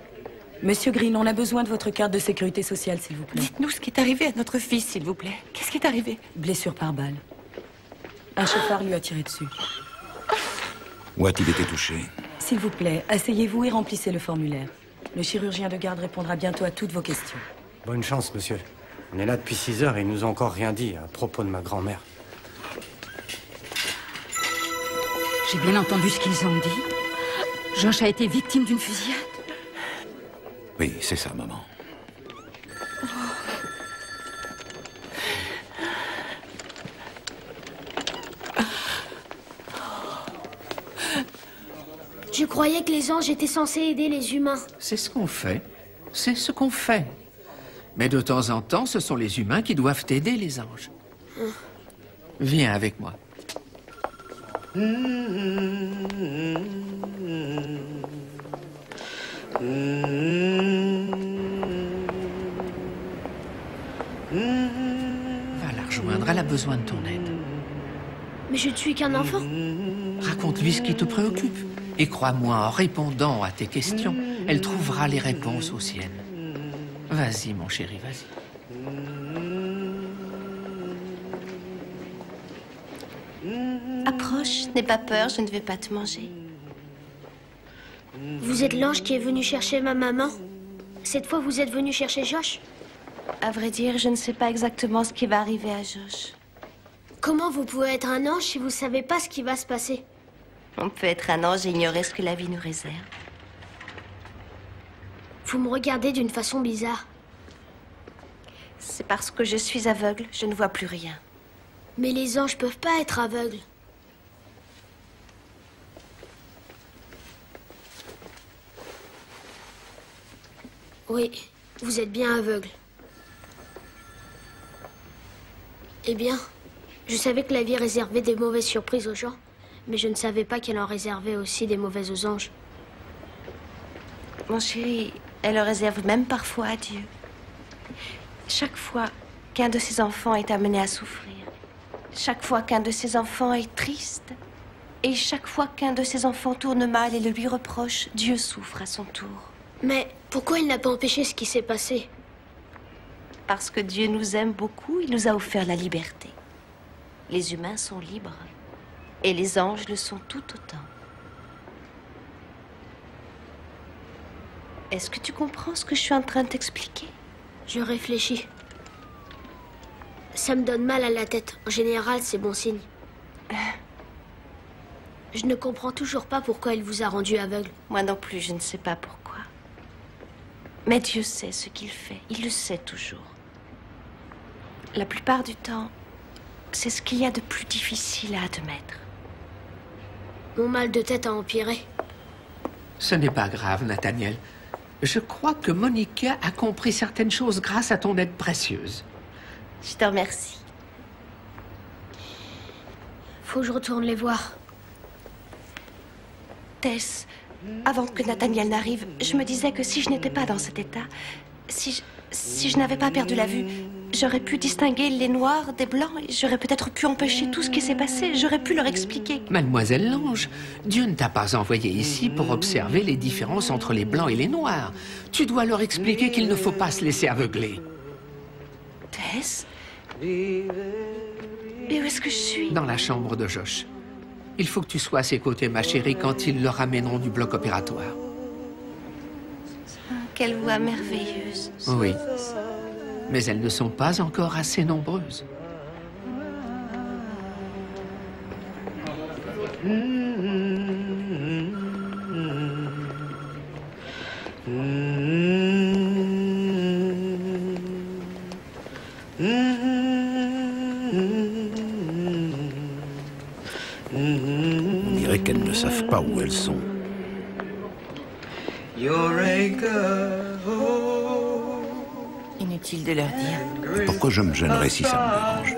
Monsieur Green, on a besoin de votre carte de sécurité sociale, s'il vous plaît. Dites-nous ce qui est arrivé à notre fils, s'il vous plaît. Qu'est-ce qui est arrivé? Blessure par balle. Un chauffard lui a tiré dessus. Où a-t-il été touché? S'il vous plaît, asseyez-vous et remplissez le formulaire. Le chirurgien de garde répondra bientôt à toutes vos questions. Bonne chance, monsieur. On est là depuis 6 heures et ils nous ont encore rien dit à propos de ma grand-mère. J'ai bien entendu ce qu'ils ont dit. Josh a été victime d'une fusillade. Oui, c'est ça, maman. Je croyais que les anges étaient censés aider les humains. C'est ce qu'on fait. C'est ce qu'on fait. Mais de temps en temps, ce sont les humains qui doivent aider les anges. Viens avec moi. Va la rejoindre, elle a besoin de ton aide. Mais je ne suis qu'un enfant. Raconte-lui ce qui te préoccupe. Et crois-moi, en répondant à tes questions, elle trouvera les réponses aux siennes. Vas-y, mon chéri, vas-y. Approche, n'aie pas peur, je ne vais pas te manger. Vous êtes l'ange qui est venu chercher ma maman? Cette fois, vous êtes venu chercher Josh? À vrai dire, je ne sais pas exactement ce qui va arriver à Josh. Comment vous pouvez être un ange si vous savez pas ce qui va se passer? On peut être un ange et ignorer ce que la vie nous réserve. Vous me regardez d'une façon bizarre. C'est parce que je suis aveugle, je ne vois plus rien. Mais les anges peuvent pas être aveugles. Oui, vous êtes bien aveugle. Eh bien, je savais que la vie réservait des mauvaises surprises aux gens, mais je ne savais pas qu'elle en réservait aussi des mauvaises aux anges. Mon chéri, elle le réserve même parfois à Dieu. Chaque fois qu'un de ses enfants est amené à souffrir, chaque fois qu'un de ses enfants est triste, et chaque fois qu'un de ses enfants tourne mal et le lui reproche, Dieu souffre à son tour. Mais pourquoi il n'a pas empêché ce qui s'est passé? Parce que Dieu nous aime beaucoup, il nous a offert la liberté. Les humains sont libres, et les anges le sont tout autant. Est-ce que tu comprends ce que je suis en train de t'expliquer? Je réfléchis. Ça me donne mal à la tête. En général, c'est bon signe. Je ne comprends toujours pas pourquoi il vous a rendu aveugle. Moi non plus, je ne sais pas pourquoi. Mais Dieu sait ce qu'il fait. Il le sait toujours. La plupart du temps, c'est ce qu'il y a de plus difficile à admettre. Mon mal de tête a empiré. Ce n'est pas grave, Nathaniel. Je crois que Monica a compris certaines choses grâce à ton aide précieuse. Je te remercie. Faut que je retourne les voir. Tess, avant que Nathaniel n'arrive, je me disais que si je n'étais pas dans cet état, si je n'avais pas perdu la vue, j'aurais pu distinguer les noirs des blancs et j'aurais peut-être pu empêcher tout ce qui s'est passé. J'aurais pu leur expliquer. Mademoiselle Lange, Dieu ne t'a pas envoyée ici pour observer les différences entre les blancs et les noirs. Tu dois leur expliquer qu'il ne faut pas se laisser aveugler. Tess? Et où est-ce que je suis? Dans la chambre de Josh. Il faut que tu sois à ses côtés, ma chérie, quand ils le ramèneront du bloc opératoire. Quelle voix merveilleuse. Oui. Mais elles ne sont pas encore assez nombreuses. On dirait qu'elles ne savent pas où elles sont. Inutile de leur dire. Pourquoi je me gênerais si ça me dérange?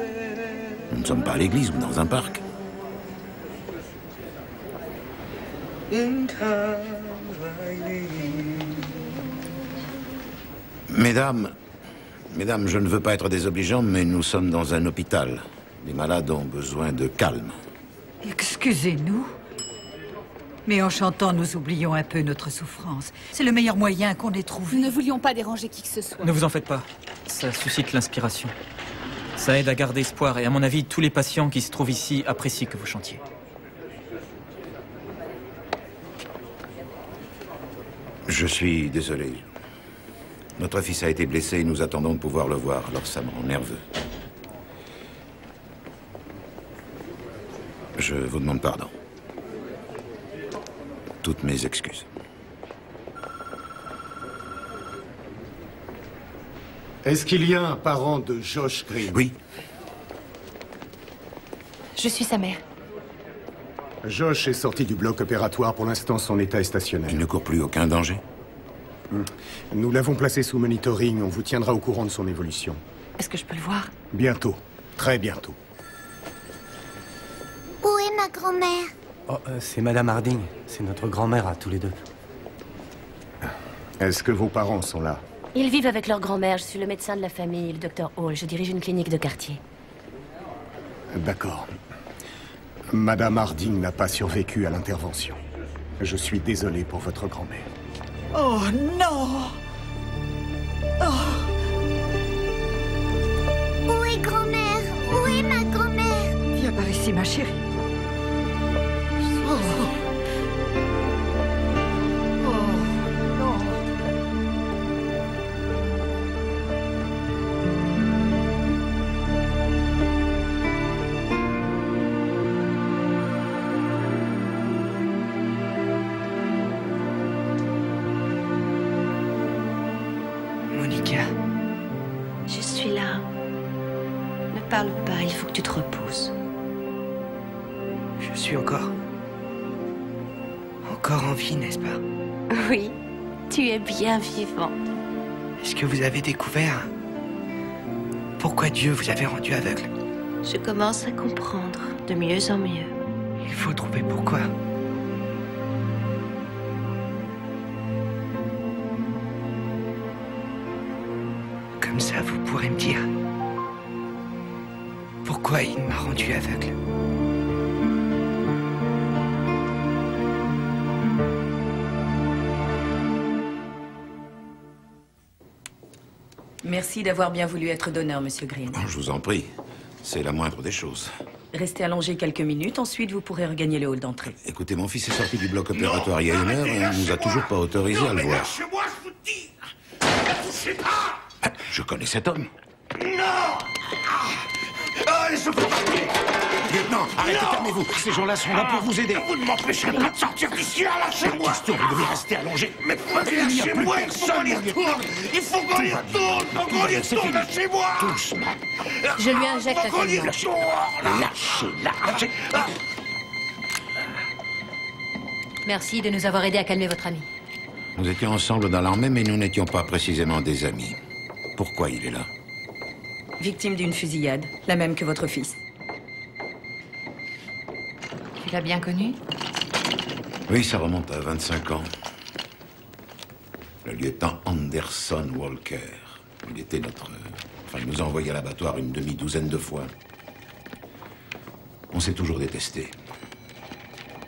Nous ne sommes pas à l'église ou dans un parc. Mesdames, je ne veux pas être désobligeant, mais nous sommes dans un hôpital. Les malades ont besoin de calme. Excusez-nous, mais en chantant, nous oublions un peu notre souffrance. C'est le meilleur moyen qu'on ait trouvé. Nous ne voulions pas déranger qui que ce soit. Ne vous en faites pas. Ça suscite l'inspiration. Ça aide à garder espoir et à mon avis, tous les patients qui se trouvent ici apprécient que vous chantiez. Je suis désolé. Notre fils a été blessé et nous attendons de pouvoir le voir, alors ça me rend nerveux. Je vous demande pardon. Toutes mes excuses. Est-ce qu'il y a un parent de Josh Green? Oui. Je suis sa mère. Josh est sorti du bloc opératoire. Pour l'instant, son état est stationnaire. Il ne court plus aucun danger? Nous l'avons placé sous monitoring. On vous tiendra au courant de son évolution. Est-ce que je peux le voir? Bientôt. Très bientôt. Où est ma grand-mère? Oh, c'est Madame Harding. C'est notre grand-mère à tous les deux. Est-ce que vos parents sont là? Ils vivent avec leur grand-mère. Je suis le médecin de la famille, le docteur Hall. Je dirige une clinique de quartier. D'accord. Madame Harding n'a pas survécu à l'intervention. Je suis désolé pour votre grand-mère. Oh non! Oh! Où est grand-mère? Où est ma grand-mère? Viens par ici, ma chérie. Oh! Monica. Je suis là. Ne parle pas, il faut que tu te reposes. Je suis encore en vie, n'est-ce pas? Oui, tu es bien vivant. Est-ce que vous avez découvert pourquoi Dieu vous avait rendu aveugle? Je commence à comprendre de mieux en mieux. Il faut trouver pourquoi. Comme ça, vous pourrez me dire pourquoi il m'a rendu aveugle. Merci d'avoir bien voulu être donneur, Monsieur Green. Je vous en prie. C'est la moindre des choses. Restez allongé quelques minutes, ensuite vous pourrez regagner le hall d'entrée. Écoutez, mon fils est sorti du bloc opératoire il y a 1 heure et on ne nous a toujours pas autorisé à le voir. Chez moi, je vous dis. Ne touchez pas. Je connais cet homme. Non. Allez, je peux partir. Lieutenant, arrêtez, calmez-vous. Ces gens-là sont là pour vous aider. Vous ne m'empêcherez pas de sortir d'ici, lâchez-moi. Question, vous devez rester allongé. Mais lâchez-moi, il faut qu'on y retourne. Il faut qu'on y retourne. Il faut qu'on y retourne, lâchez-moi. Doucement. Je lui injecte un calmant. Lâchez-la. Merci de nous avoir aidés à calmer votre ami. Nous étions ensemble dans l'armée, mais nous n'étions pas précisément des amis. Pourquoi il est là? Victime d'une fusillade, la même que votre fils. Tu l'as bien connu? Oui, ça remonte à 25 ans. Le lieutenant Anderson Walker. Il était notre... Enfin, il nous a envoyés à l'abattoir une demi-douzaine de fois. On s'est toujours détestés.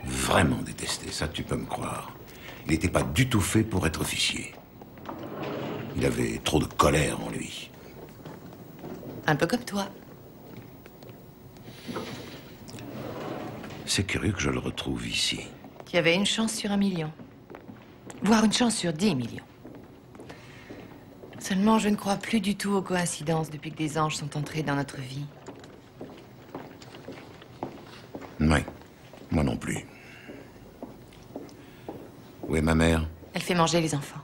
Vraiment détestés, ça tu peux me croire. Il n'était pas du tout fait pour être officier. Il avait trop de colère en lui. Un peu comme toi. C'est curieux que je le retrouve ici. Tu avais une chance sur 1 million. Voire une chance sur 10 millions. Seulement, je ne crois plus du tout aux coïncidences depuis que des anges sont entrés dans notre vie. Oui, moi non plus. Où est ma mère? Elle fait manger les enfants.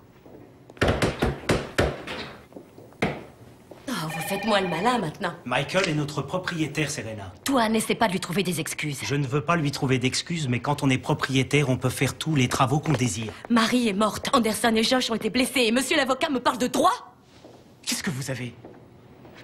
Oh, vous faites moi le malin maintenant. Michael est notre propriétaire, Serena. Toi, n'essaie pas de lui trouver des excuses. Je ne veux pas lui trouver d'excuses, mais quand on est propriétaire, on peut faire tous les travaux qu'on désire. Marie est morte, Anderson et Josh ont été blessés, et monsieur l'avocat me parle de droit? Qu'est-ce que vous avez?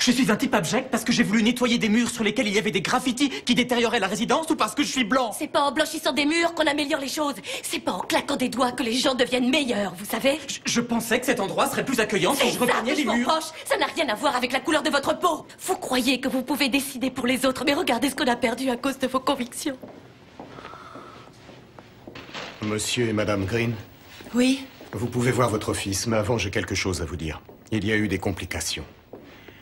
Je suis un type abject parce que j'ai voulu nettoyer des murs sur lesquels il y avait des graffitis qui détérioraient la résidence ou parce que je suis blanc? C'est pas en blanchissant des murs qu'on améliore les choses. C'est pas en claquant des doigts que les gens deviennent meilleurs, vous savez? Je pensais que cet endroit serait plus accueillant si je repeignais les murs. Reproche. Ça n'a rien à voir avec la couleur de votre peau. Vous croyez que vous pouvez décider pour les autres, mais regardez ce qu'on a perdu à cause de vos convictions. Monsieur et Madame Green, Oui? vous pouvez voir votre fils, mais avant j'ai quelque chose à vous dire. Il y a eu des complications.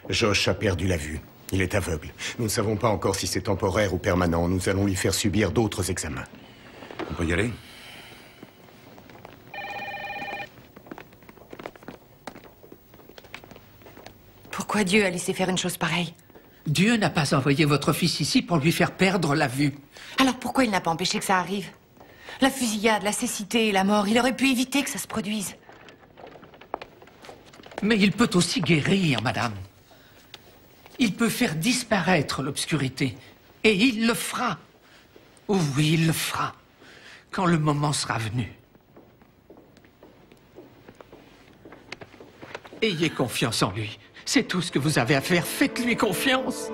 Josh a perdu la vue. Il est aveugle. Nous ne savons pas encore si c'est temporaire ou permanent. Nous allons lui faire subir d'autres examens. On peut y aller? Pourquoi Dieu a laissé faire une chose pareille? Dieu n'a pas envoyé votre fils ici pour lui faire perdre la vue. Alors pourquoi il n'a pas empêché que ça arrive? La fusillade, la cécité, la mort, il aurait pu éviter que ça se produise. Mais il peut aussi guérir, madame. Il peut faire disparaître l'obscurité. Et il le fera. Oui, il le fera. Quand le moment sera venu. Ayez confiance en lui. C'est tout ce que vous avez à faire. Faites-lui confiance.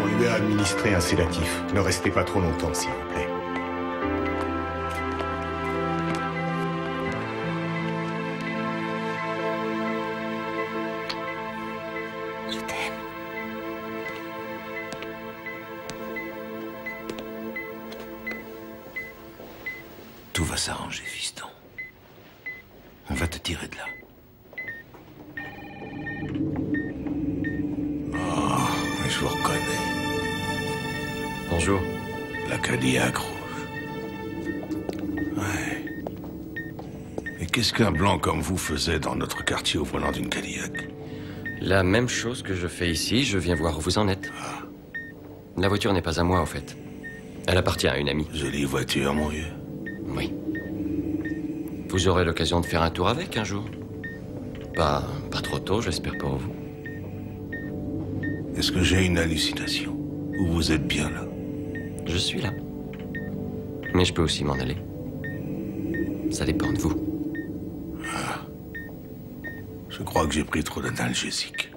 On lui a administré un sédatif. Ne restez pas trop longtemps, s'il vous plaît. Je t'aime. Tout va s'arranger, fiston. On va te tirer de là. Oh, mais je vous reconnais. Bonjour. La Cadillac rouge. Ouais. Et qu'est-ce qu'un blanc comme vous faisait dans notre quartier au volant d'une Cadillac? La même chose que je fais ici, je viens voir où vous en êtes. La voiture n'est pas à moi, en fait. Elle appartient à une amie. Jolie voiture, mon vieux. Oui. Vous aurez l'occasion de faire un tour avec un jour. Pas trop tôt, j'espère pour vous. Est-ce que j'ai une hallucination? Ou vous êtes bien là? Je suis là. Mais je peux aussi m'en aller. Ça dépend de vous. Ah. Je crois que j'ai pris trop d'analgésiques.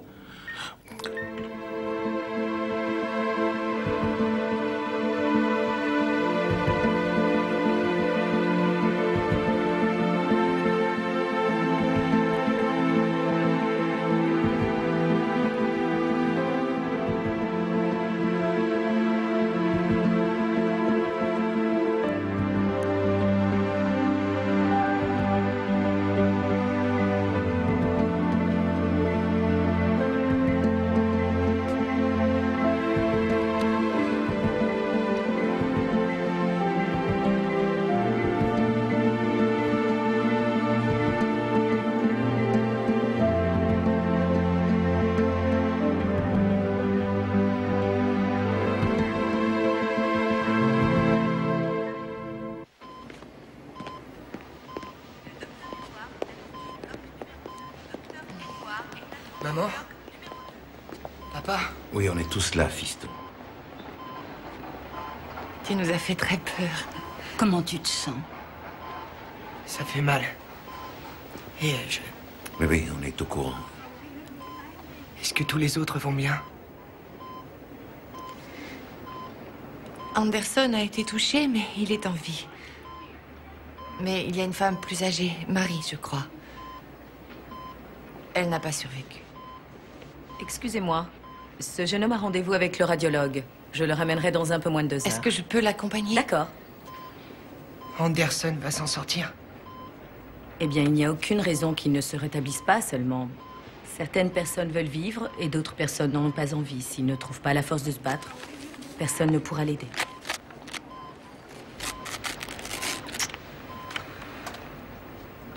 Maman? Papa? Oui, on est tous là, fiston. Tu nous as fait très peur. Comment tu te sens? Ça fait mal. Et Mais oui, on est au courant. Est-ce que tous les autres vont bien? Anderson a été touché, mais il est en vie. Mais il y a une femme plus âgée, Marie, je crois. Elle n'a pas survécu. Excusez-moi. Ce jeune homme a rendez-vous avec le radiologue. Je le ramènerai dans un peu moins de 2 heures. Est-ce que je peux l'accompagner? D'accord. Anderson va s'en sortir? Eh bien, il n'y a aucune raison qu'il ne se rétablisse pas seulement. Certaines personnes veulent vivre et d'autres personnes n'en ont pas envie. S'ils ne trouvent pas la force de se battre, personne ne pourra l'aider.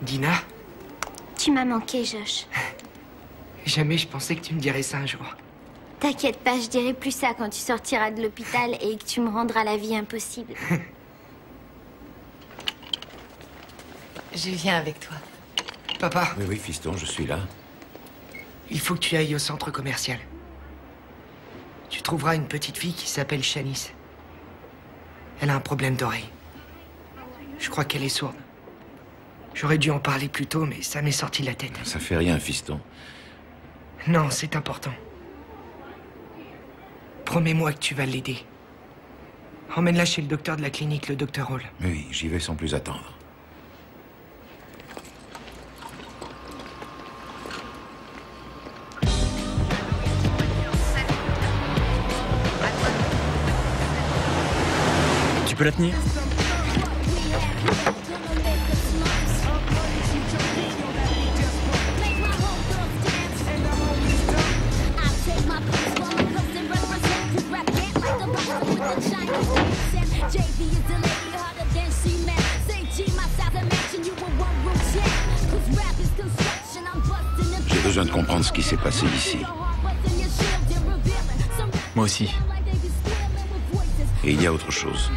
Dina? Tu m'as manqué, Josh. Jamais je pensais que tu me dirais ça un jour. T'inquiète pas, je dirai plus ça quand tu sortiras de l'hôpital et que tu me rendras la vie impossible. Je viens avec toi. Papa? Oui, oui, fiston, je suis là. Il faut que tu ailles au centre commercial. Tu trouveras une petite fille qui s'appelle Shanice. Elle a un problème d'oreille. Je crois qu'elle est sourde. J'aurais dû en parler plus tôt, mais ça m'est sorti de la tête. Ça fait rien, fiston. Non, c'est important. Promets-moi que tu vas l'aider. Emmène-la chez le docteur de la clinique, le docteur Hall. Oui, j'y vais sans plus attendre. Tu peux la tenir? J'ai besoin de comprendre ce qui s'est passé ici. Moi aussi. Et il y a autre chose.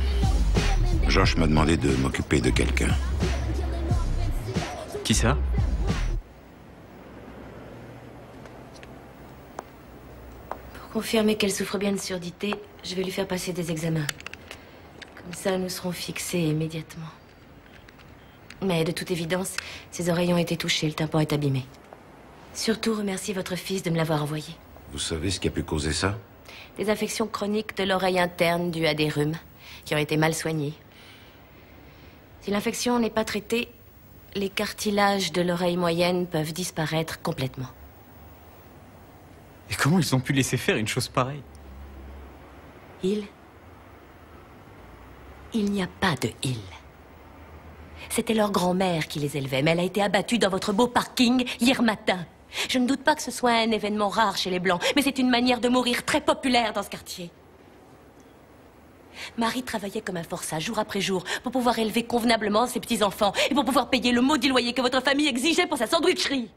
Josh m'a demandé de m'occuper de quelqu'un. Qui ça? Pour confirmer qu'elle souffre bien de surdité, je vais lui faire passer des examens. Comme ça, nous serons fixés immédiatement. Mais de toute évidence, ses oreilles ont été touchées, le tympan est abîmé. Surtout, remerciez votre fils de me l'avoir envoyé. Vous savez ce qui a pu causer ça? Des infections chroniques de l'oreille interne dues à des rhumes, qui ont été mal soignées. Si l'infection n'est pas traitée, les cartilages de l'oreille moyenne peuvent disparaître complètement. Et comment ils ont pu laisser faire une chose pareille? Il n'y a pas de il. C'était leur grand-mère qui les élevait, mais elle a été abattue dans votre beau parking hier matin. Je ne doute pas que ce soit un événement rare chez les Blancs, mais c'est une manière de mourir très populaire dans ce quartier. Marie travaillait comme un forçat, jour après jour, pour pouvoir élever convenablement ses petits-enfants et pour pouvoir payer le maudit loyer que votre famille exigeait pour sa sandwicherie.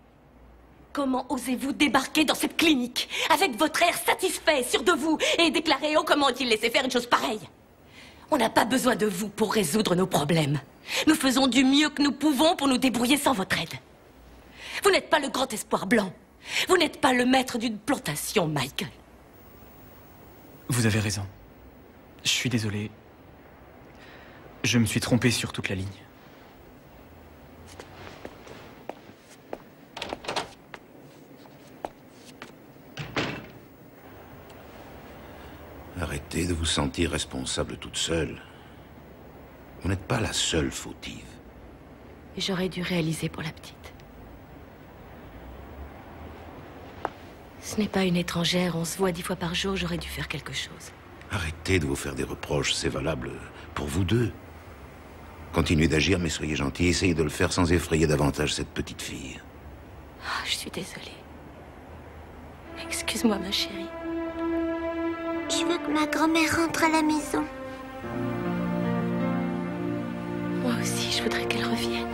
Comment osez-vous débarquer dans cette clinique avec votre air satisfait, sûr de vous, et déclarer « Oh, comment ont-ils laissé faire une chose pareille ?» On n'a pas besoin de vous pour résoudre nos problèmes. Nous faisons du mieux que nous pouvons pour nous débrouiller sans votre aide. Vous n'êtes pas le grand espoir blanc. Vous n'êtes pas le maître d'une plantation, Michael. Vous avez raison. Je suis désolé. Je me suis trompé sur toute la ligne. Arrêtez de vous sentir responsable toute seule. Vous n'êtes pas la seule fautive. J'aurais dû réaliser pour la petite. Ce n'est pas une étrangère, on se voit 10 fois par jour, j'aurais dû faire quelque chose. Arrêtez de vous faire des reproches, c'est valable pour vous deux. Continuez d'agir, mais soyez gentils, essayez de le faire sans effrayer davantage cette petite fille. Oh, je suis désolée. Excuse-moi, ma chérie. Je veux que ma grand-mère rentre à la maison. Moi aussi, je voudrais qu'elle revienne.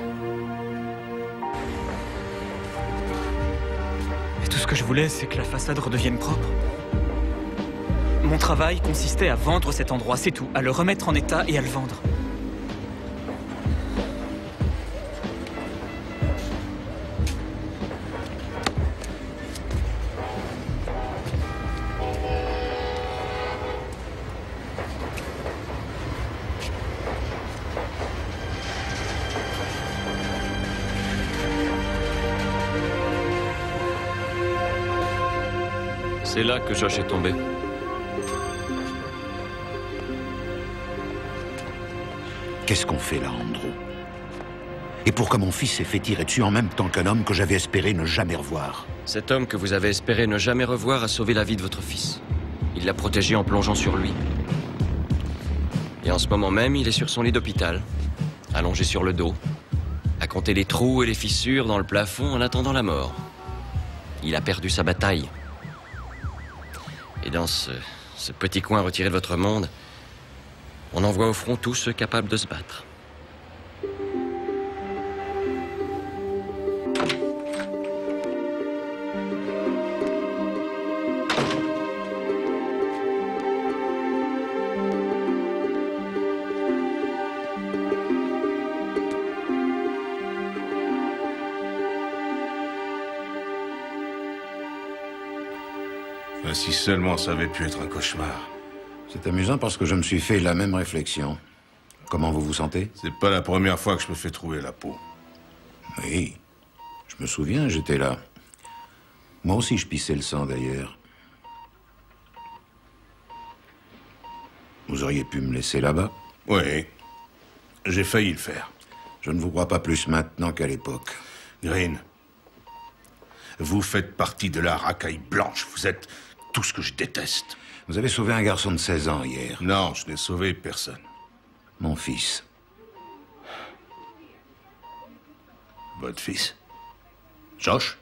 Et tout ce que je voulais, c'est que la façade redevienne propre. Mon travail consistait à vendre cet endroit, c'est tout. À le remettre en état et à le vendre. C'est là que Josh est tombé. Qu'est-ce qu'on fait là, Andrew? Et pourquoi mon fils s'est fait tirer dessus en même temps qu'un homme que j'avais espéré ne jamais revoir? Cet homme que vous avez espéré ne jamais revoir a sauvé la vie de votre fils. Il l'a protégé en plongeant sur lui. Et en ce moment même, il est sur son lit d'hôpital, allongé sur le dos, à compter les trous et les fissures dans le plafond en attendant la mort. Il a perdu sa bataille. Et dans ce petit coin retiré de votre monde, on envoie au front tous ceux capables de se battre. Si seulement ça avait pu être un cauchemar. C'est amusant parce que je me suis fait la même réflexion. Comment vous vous sentez? C'est pas la première fois que je me fais trouver la peau. Oui, je me souviens, j'étais là. Moi aussi, je pissais le sang, d'ailleurs. Vous auriez pu me laisser là-bas? Oui, j'ai failli le faire. Je ne vous crois pas plus maintenant qu'à l'époque. Green, vous faites partie de la racaille blanche. Vous êtes tout ce que je déteste. Vous avez sauvé un garçon de 16 ans hier. Non, je n'ai sauvé personne. Mon fils. Votre fils? Josh?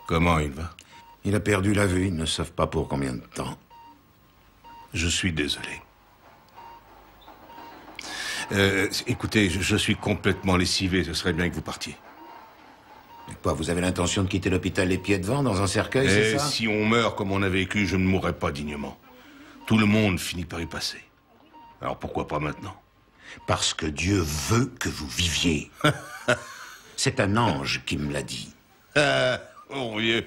Comment il va? Il a perdu la vue, ils ne savent pas pour combien de temps. Je suis désolé. Écoutez, je suis complètement lessivé. Ce serait bien que vous partiez. Mais quoi, vous avez l'intention de quitter l'hôpital les pieds devant, dans un cercueil, c'est ça? Si on meurt comme on a vécu, je ne mourrai pas dignement. Tout le monde finit par y passer. Alors pourquoi pas maintenant? Parce que Dieu veut que vous viviez. C'est un ange qui me l'a dit. Mon vieux.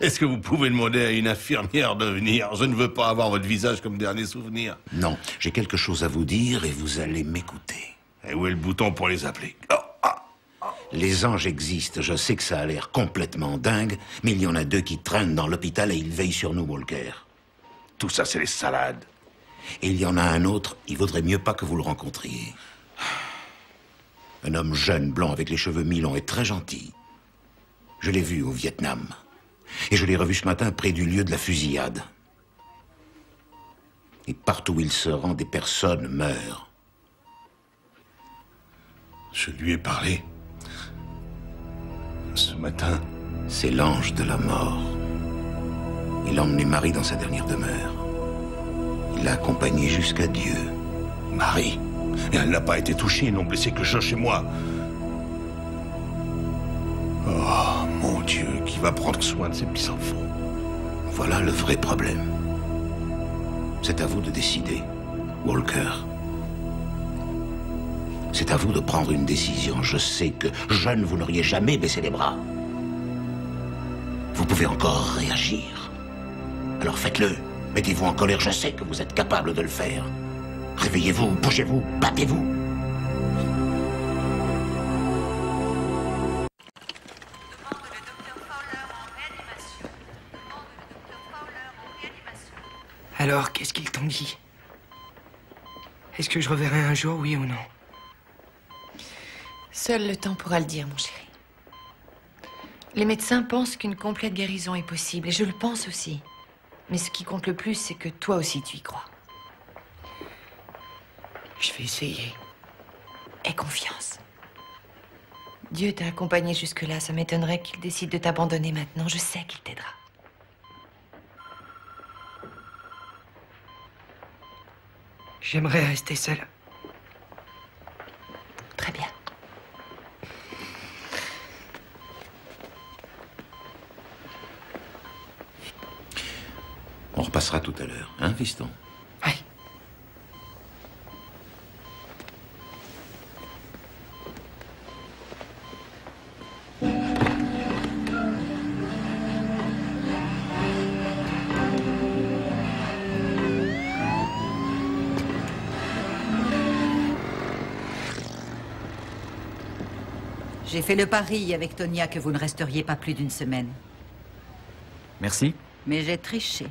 Est-ce que vous pouvez demander à une infirmière de venir? Je ne veux pas avoir votre visage comme dernier souvenir. Non, j'ai quelque chose à vous dire et vous allez m'écouter. Et où est le bouton pour les appeler? Les anges existent, je sais que ça a l'air complètement dingue, mais il y en a 2 qui traînent dans l'hôpital et ils veillent sur nous, Walker. Tout ça, c'est les salades. Et il y en a un autre, il vaudrait mieux pas que vous le rencontriez. Un homme jeune, blanc, avec les cheveux mi-longs et très gentil. Je l'ai vu au Vietnam. Et je l'ai revu ce matin près du lieu de la fusillade. Et partout où il se rend, des personnes meurent. Je lui ai parlé. Ce matin. C'est l'ange de la mort. Il a emmené Marie dans sa dernière demeure. Il l'a accompagnée jusqu'à Dieu. Marie? Et elle n'a pas été touchée, n'ont blessé que Josh et moi. Oh, mon Dieu, qui va prendre soin de ses petits-enfants? Voilà le vrai problème. C'est à vous de décider, Walker. C'est à vous de prendre une décision. Je sais que, jeune, vous n'auriez jamais baissé les bras. Vous pouvez encore réagir. Alors faites-le. Mettez-vous en colère, je sais que vous êtes capable de le faire. Réveillez-vous, bougez-vous, battez-vous. Alors, qu'est-ce qu'ils t'ont dit? Est-ce que je reverrai un jour, oui ou non? Seul le temps pourra le dire, mon chéri. Les médecins pensent qu'une complète guérison est possible, et je le pense aussi. Mais ce qui compte le plus, c'est que toi aussi tu y crois. Je vais essayer. Aie confiance. Dieu t'a accompagné jusque-là, ça m'étonnerait qu'il décide de t'abandonner maintenant. Je sais qu'il t'aidera. J'aimerais rester seul. Très bien. On repassera tout à l'heure, hein, fiston? Oui. J'ai fait le pari avec Tonia que vous ne resteriez pas plus d'une semaine. Merci. Mais j'ai triché.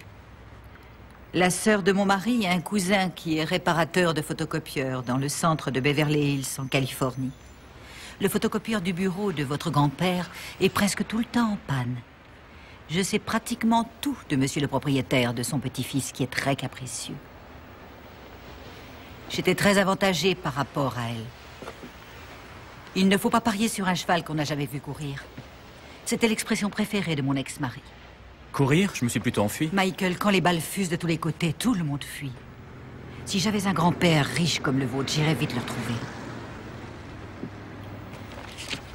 La sœur de mon mari a un cousin qui est réparateur de photocopieurs dans le centre de Beverly Hills, en Californie. Le photocopieur du bureau de votre grand-père est presque tout le temps en panne. Je sais pratiquement tout de monsieur le propriétaire, de son petit-fils qui est très capricieux. J'étais très avantagée par rapport à elle. Il ne faut pas parier sur un cheval qu'on n'a jamais vu courir. C'était l'expression préférée de mon ex-mari. Courir? Je me suis plutôt enfui. Michael, quand les balles fusent de tous les côtés, tout le monde fuit. Si j'avais un grand-père riche comme le vôtre, j'irais vite le retrouver.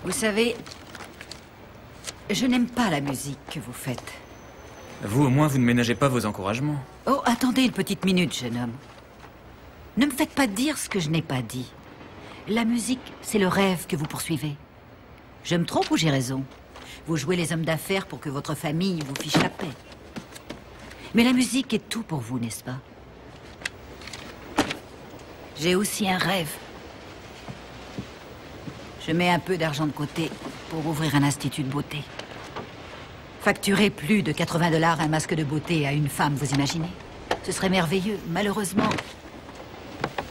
Vous savez, je n'aime pas la musique que vous faites. Vous, au moins, vous ne ménagez pas vos encouragements. Oh, attendez une petite minute, jeune homme. Ne me faites pas dire ce que je n'ai pas dit. La musique, c'est le rêve que vous poursuivez. Je me trompe ou j'ai raison? Vous jouez les hommes d'affaires pour que votre famille vous fiche la paix. Mais la musique est tout pour vous, n'est-ce pas? J'ai aussi un rêve. Je mets un peu d'argent de côté pour ouvrir un institut de beauté. Facturer plus de 80 $ un masque de beauté à une femme, vous imaginez? Ce serait merveilleux. Malheureusement,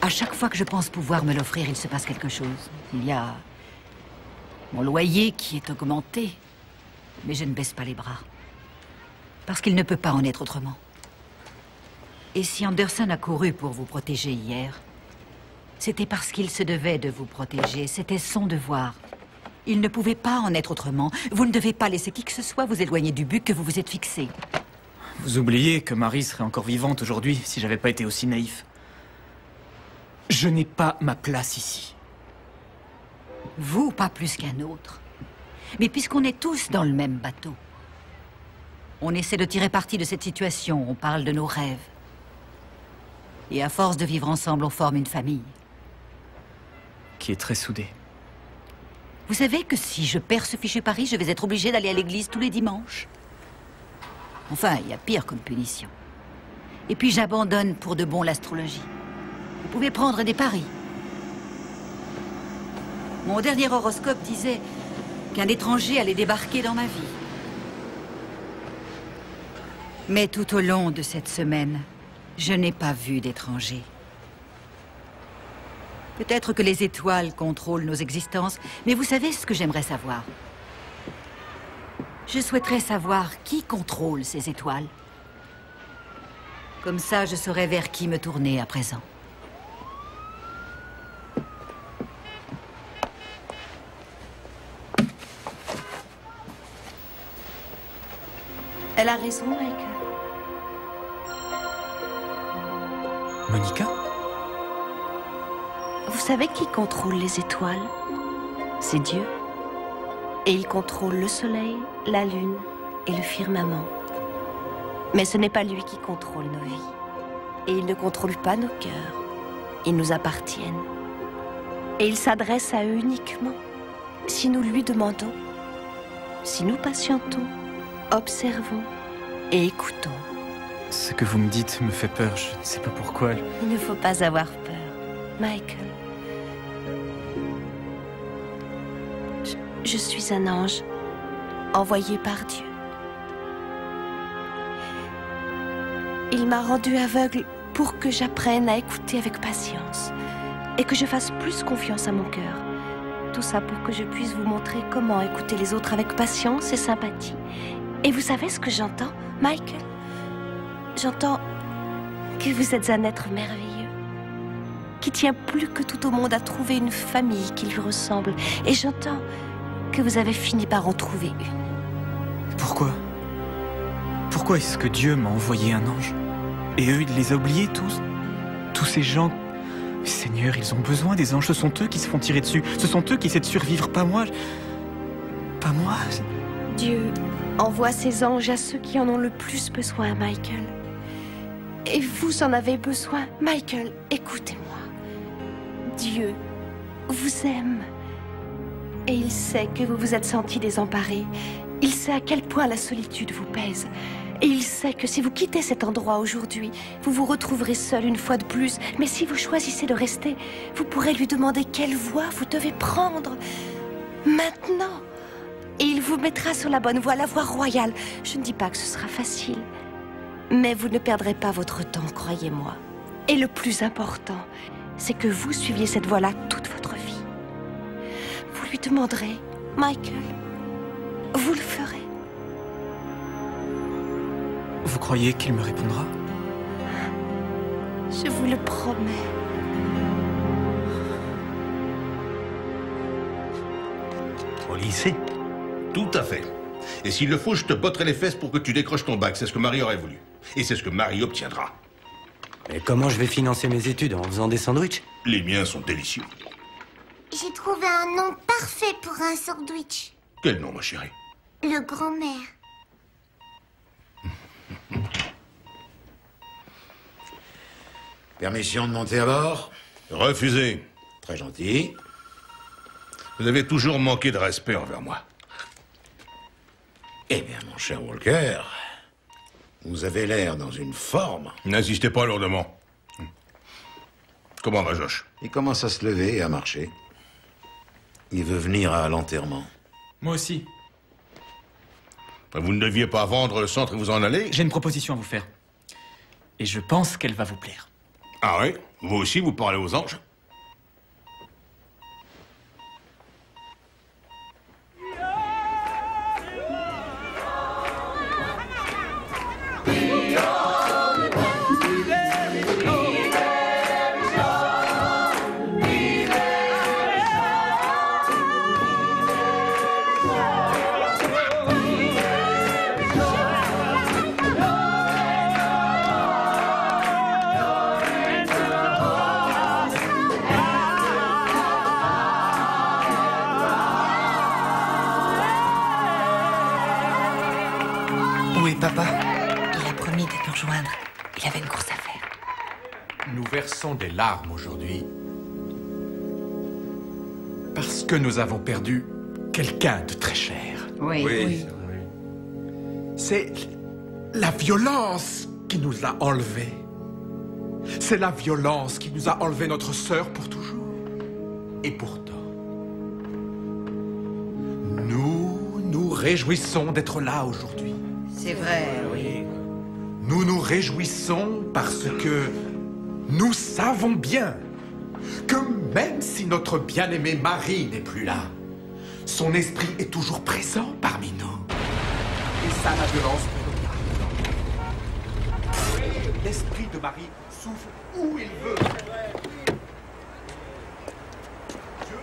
à chaque fois que je pense pouvoir me l'offrir, il se passe quelque chose. Il y a mon loyer qui est augmenté, mais je ne baisse pas les bras. Parce qu'il ne peut pas en être autrement. Et si Anderson a couru pour vous protéger hier, c'était parce qu'il se devait de vous protéger. C'était son devoir. Il ne pouvait pas en être autrement. Vous ne devez pas laisser qui que ce soit vous éloigner du but que vous vous êtes fixé. Vous oubliez que Marie serait encore vivante aujourd'hui si j'avais pas été aussi naïf. Je n'ai pas ma place ici. Vous, pas plus qu'un autre. Mais puisqu'on est tous dans le même bateau, on essaie de tirer parti de cette situation. On parle de nos rêves. Et à force de vivre ensemble, on forme une famille. Qui est très soudée. Vous savez que si je perds ce fichu pari, je vais être obligée d'aller à l'église tous les dimanches. Enfin, il y a pire comme punition. Et puis j'abandonne pour de bon l'astrologie. Vous pouvez prendre des paris. Mon dernier horoscope disait qu'un étranger allait débarquer dans ma vie. Mais tout au long de cette semaine, je n'ai pas vu d'étranger. Peut-être que les étoiles contrôlent nos existences, mais vous savez ce que j'aimerais savoir? Je souhaiterais savoir qui contrôle ces étoiles. Comme ça, je saurais vers qui me tourner à présent. Elle a raison, Michael. Monica? Vous savez qui contrôle les étoiles? C'est Dieu. Et il contrôle le soleil, la lune et le firmament. Mais ce n'est pas lui qui contrôle nos vies. Et il ne contrôle pas nos cœurs. Ils nous appartiennent. Et il s'adresse à eux uniquement si nous lui demandons, si nous patientons, observons et écoutons. Ce que vous me dites me fait peur, je ne sais pas pourquoi. Il ne faut pas avoir peur, Michael. Je suis un ange envoyé par Dieu. Il m'a rendu aveugle pour que j'apprenne à écouter avec patience et que je fasse plus confiance à mon cœur. Tout ça pour que je puisse vous montrer comment écouter les autres avec patience et sympathie. Et vous savez ce que j'entends, Michael? J'entends que vous êtes un être merveilleux, qui tient plus que tout au monde à trouver une famille qui lui ressemble. Et j'entends que vous avez fini par en trouver une. Pourquoi? Pourquoi est-ce que Dieu m'a envoyé un ange? Et eux, il les a oubliés tous? Tous ces gens... Seigneur, ils ont besoin des anges, ce sont eux qui se font tirer dessus. Ce sont eux qui essaient de survivre, pas moi. Pas moi. Dieu envoie ses anges à ceux qui en ont le plus besoin, Michael. Et vous en avez besoin, Michael. Écoutez-moi. Dieu vous aime. Et il sait que vous vous êtes senti désemparé. Il sait à quel point la solitude vous pèse. Et il sait que si vous quittez cet endroit aujourd'hui, vous vous retrouverez seul une fois de plus. Mais si vous choisissez de rester, vous pourrez lui demander quelle voie vous devez prendre. Maintenant. Et il vous mettra sur la bonne voie, la voie royale. Je ne dis pas que ce sera facile. Mais vous ne perdrez pas votre temps, croyez-moi. Et le plus important, c'est que vous suiviez cette voie-là toute votre vie. Vous lui demanderez, Michael, vous le ferez. Vous croyez qu'il me répondra? Je vous le promets. Au lycée? Tout à fait. Et s'il le faut, je te botterai les fesses pour que tu décroches ton bac. C'est ce que Marie aurait voulu. Et c'est ce que Marie obtiendra. Mais comment je vais financer mes études? En faisant des sandwichs? Les miens sont délicieux. J'ai trouvé un nom parfait pour un sandwich. Quel nom, ma chérie? Le grand-mère. Permission de monter à bord? Refusé. Très gentil. Vous avez toujours manqué de respect envers moi. Eh bien, mon cher Walker, vous avez l'air dans une forme. N'insistez pas lourdement. Comment va Josh? Il commence à se lever et à marcher. Il veut venir à l'enterrement. Moi aussi. Vous ne deviez pas vendre le centre et vous en aller? J'ai une proposition à vous faire. Et je pense qu'elle va vous plaire. Ah oui? Vous aussi, vous parlez aux anges? Où est papa? Il a promis de nous rejoindre. Il avait une course à faire. Nous versons des larmes aujourd'hui parce que nous avons perdu quelqu'un de très cher. Oui. C'est la violence qui nous a enlevés. C'est la violence qui nous a enlevé notre sœur pour toujours. Et pourtant, nous nous réjouissons d'être là aujourd'hui. C'est vrai, oui. Nous nous réjouissons parce que nous savons bien que même si notre bien-aimée Marie n'est plus là, son esprit est toujours présent parmi nous. Et ça, la violence ne le garde. L'esprit de Marie souffle où il veut.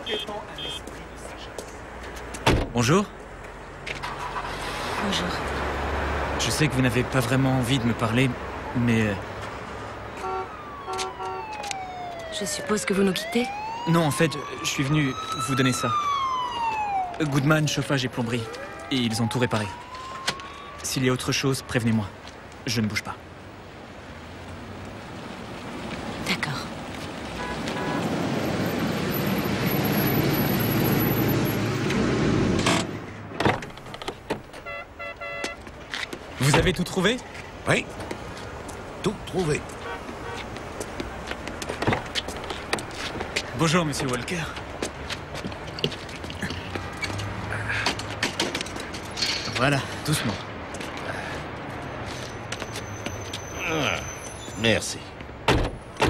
Dieu répand un esprit de sagesse. Bonjour. Bonjour. Je sais que vous n'avez pas vraiment envie de me parler, mais... Je suppose que vous nous quittez? Non, en fait, je suis venu vous donner ça. Goodman, chauffage et plomberie. Et ils ont tout réparé. S'il y a autre chose, prévenez-moi. Je ne bouge pas. D'accord. Vous avez tout trouvé? Oui. Tout trouvé. Bonjour, monsieur Walker. Voilà, doucement. Merci.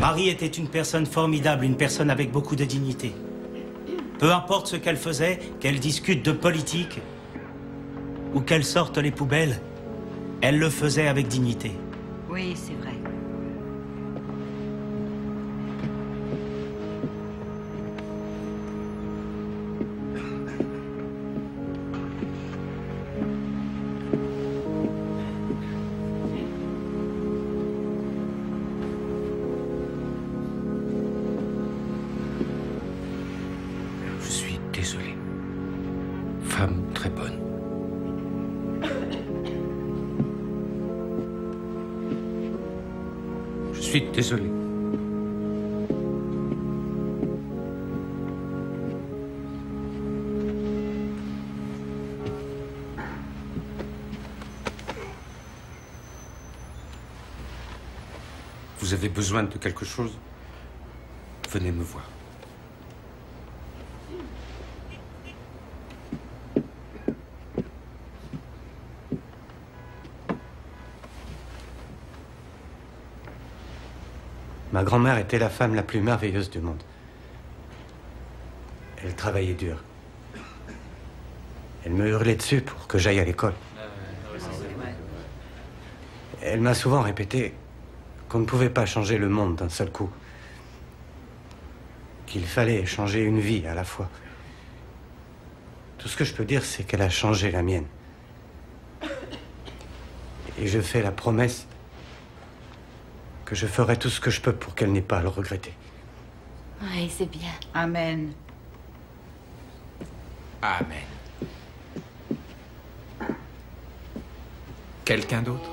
Marie était une personne formidable, une personne avec beaucoup de dignité. Peu importe ce qu'elle faisait, qu'elle discute de politique ou qu'elle sorte les poubelles, elle le faisait avec dignité. Oui, c'est vrai. Je suis désolé. Femme très bonne. Je suis désolé. Vous avez besoin de quelque chose? Venez me voir. Ma grand-mère était la femme la plus merveilleuse du monde. Elle travaillait dur. Elle me hurlait dessus pour que j'aille à l'école. Elle m'a souvent répété qu'on ne pouvait pas changer le monde d'un seul coup. Qu'il fallait changer une vie à la fois. Tout ce que je peux dire, c'est qu'elle a changé la mienne. Et je fais la promesse que je ferai tout ce que je peux pour qu'elle n'ait pas à le regretter. Oui, c'est bien. Amen. Amen. Quelqu'un d'autre?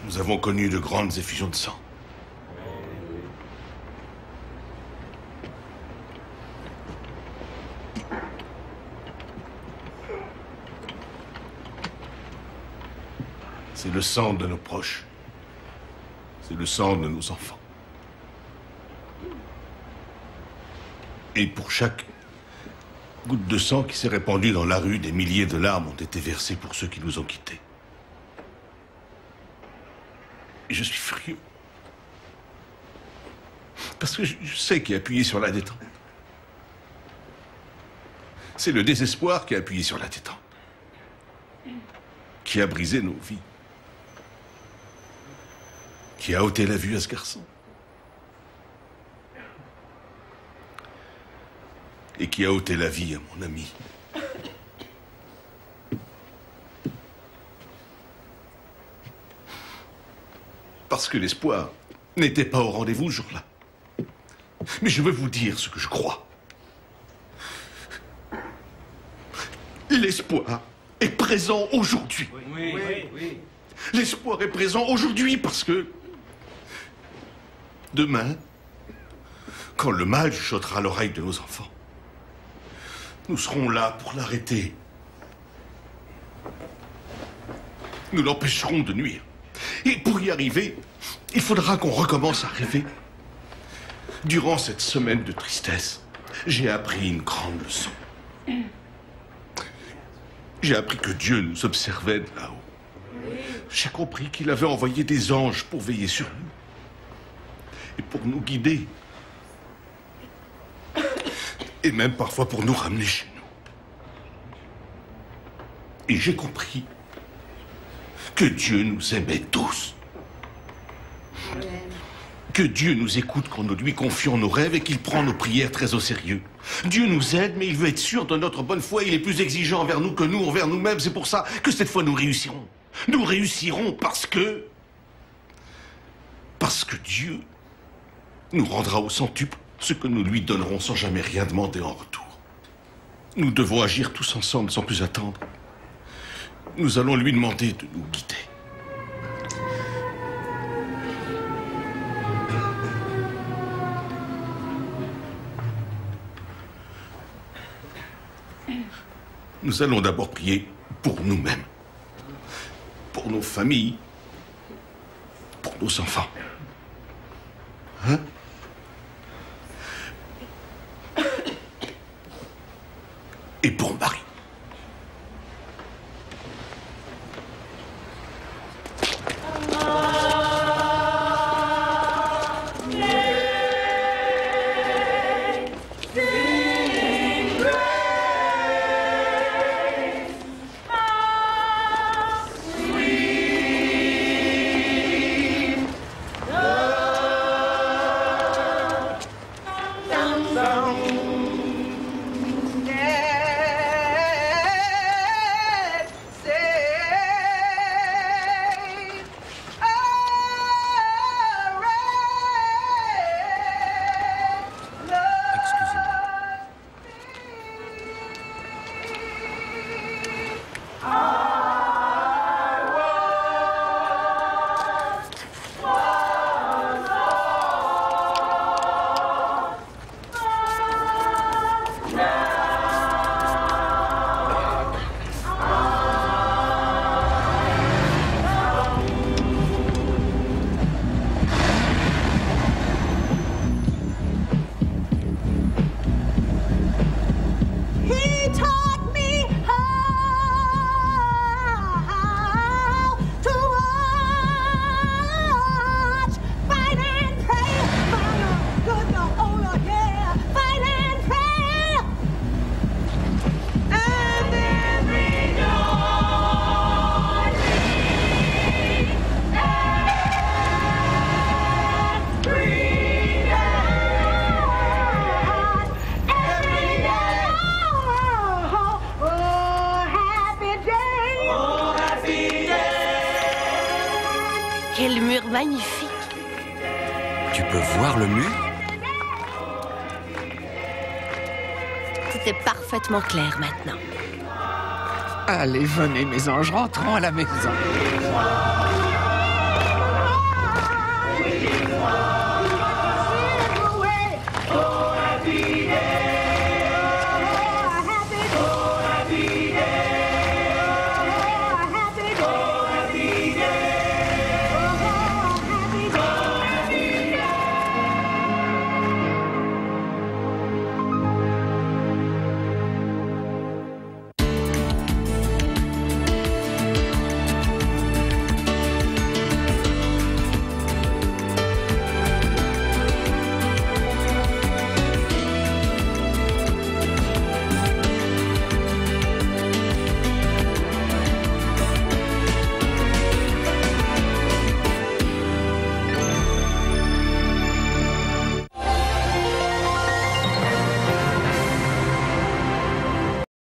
Nous avons connu de grandes effusions de sang. C'est le sang de nos proches. C'est le sang de nos enfants. Et pour chaque goutte de sang qui s'est répandue dans la rue, des milliers de larmes ont été versées pour ceux qui nous ont quittés. Et je suis furieux. Parce que je sais qui a appuyé sur la détente. C'est le désespoir qui a appuyé sur la détente. Qui a brisé nos vies. Qui a ôté la vue à ce garçon. Et qui a ôté la vie à mon ami. Parce que l'espoir n'était pas au rendez-vous ce jour-là. Mais je veux vous dire ce que je crois. L'espoir est présent aujourd'hui. Oui, oui, oui. L'espoir est présent aujourd'hui parce que demain, quand le mal chuchotera à l'oreille de nos enfants, nous serons là pour l'arrêter. Nous l'empêcherons de nuire. Et pour y arriver, il faudra qu'on recommence à rêver. Durant cette semaine de tristesse, j'ai appris une grande leçon. J'ai appris que Dieu nous observait de là-haut. J'ai compris qu'il avait envoyé des anges pour veiller sur nous et pour nous guider. Et même parfois pour nous ramener chez nous. Et j'ai compris que Dieu nous aimait tous. Que Dieu nous écoute quand nous lui confions nos rêves et qu'il prend nos prières très au sérieux. Dieu nous aide, mais il veut être sûr de notre bonne foi. Il est plus exigeant envers nous que nous envers nous-mêmes. C'est pour ça que cette fois nous réussirons. Nous réussirons parce que Dieu nous rendra au centuple ce que nous lui donnerons sans jamais rien demander en retour. Nous devons agir tous ensemble sans plus attendre. Nous allons lui demander de nous guider. Nous allons d'abord prier pour nous-mêmes, pour nos familles, pour nos enfants. Hein? Et pour Marie. magnifique. Tu peux voir le mur? Tout est parfaitement clair maintenant. Allez, venez, mes anges, rentrons à la maison.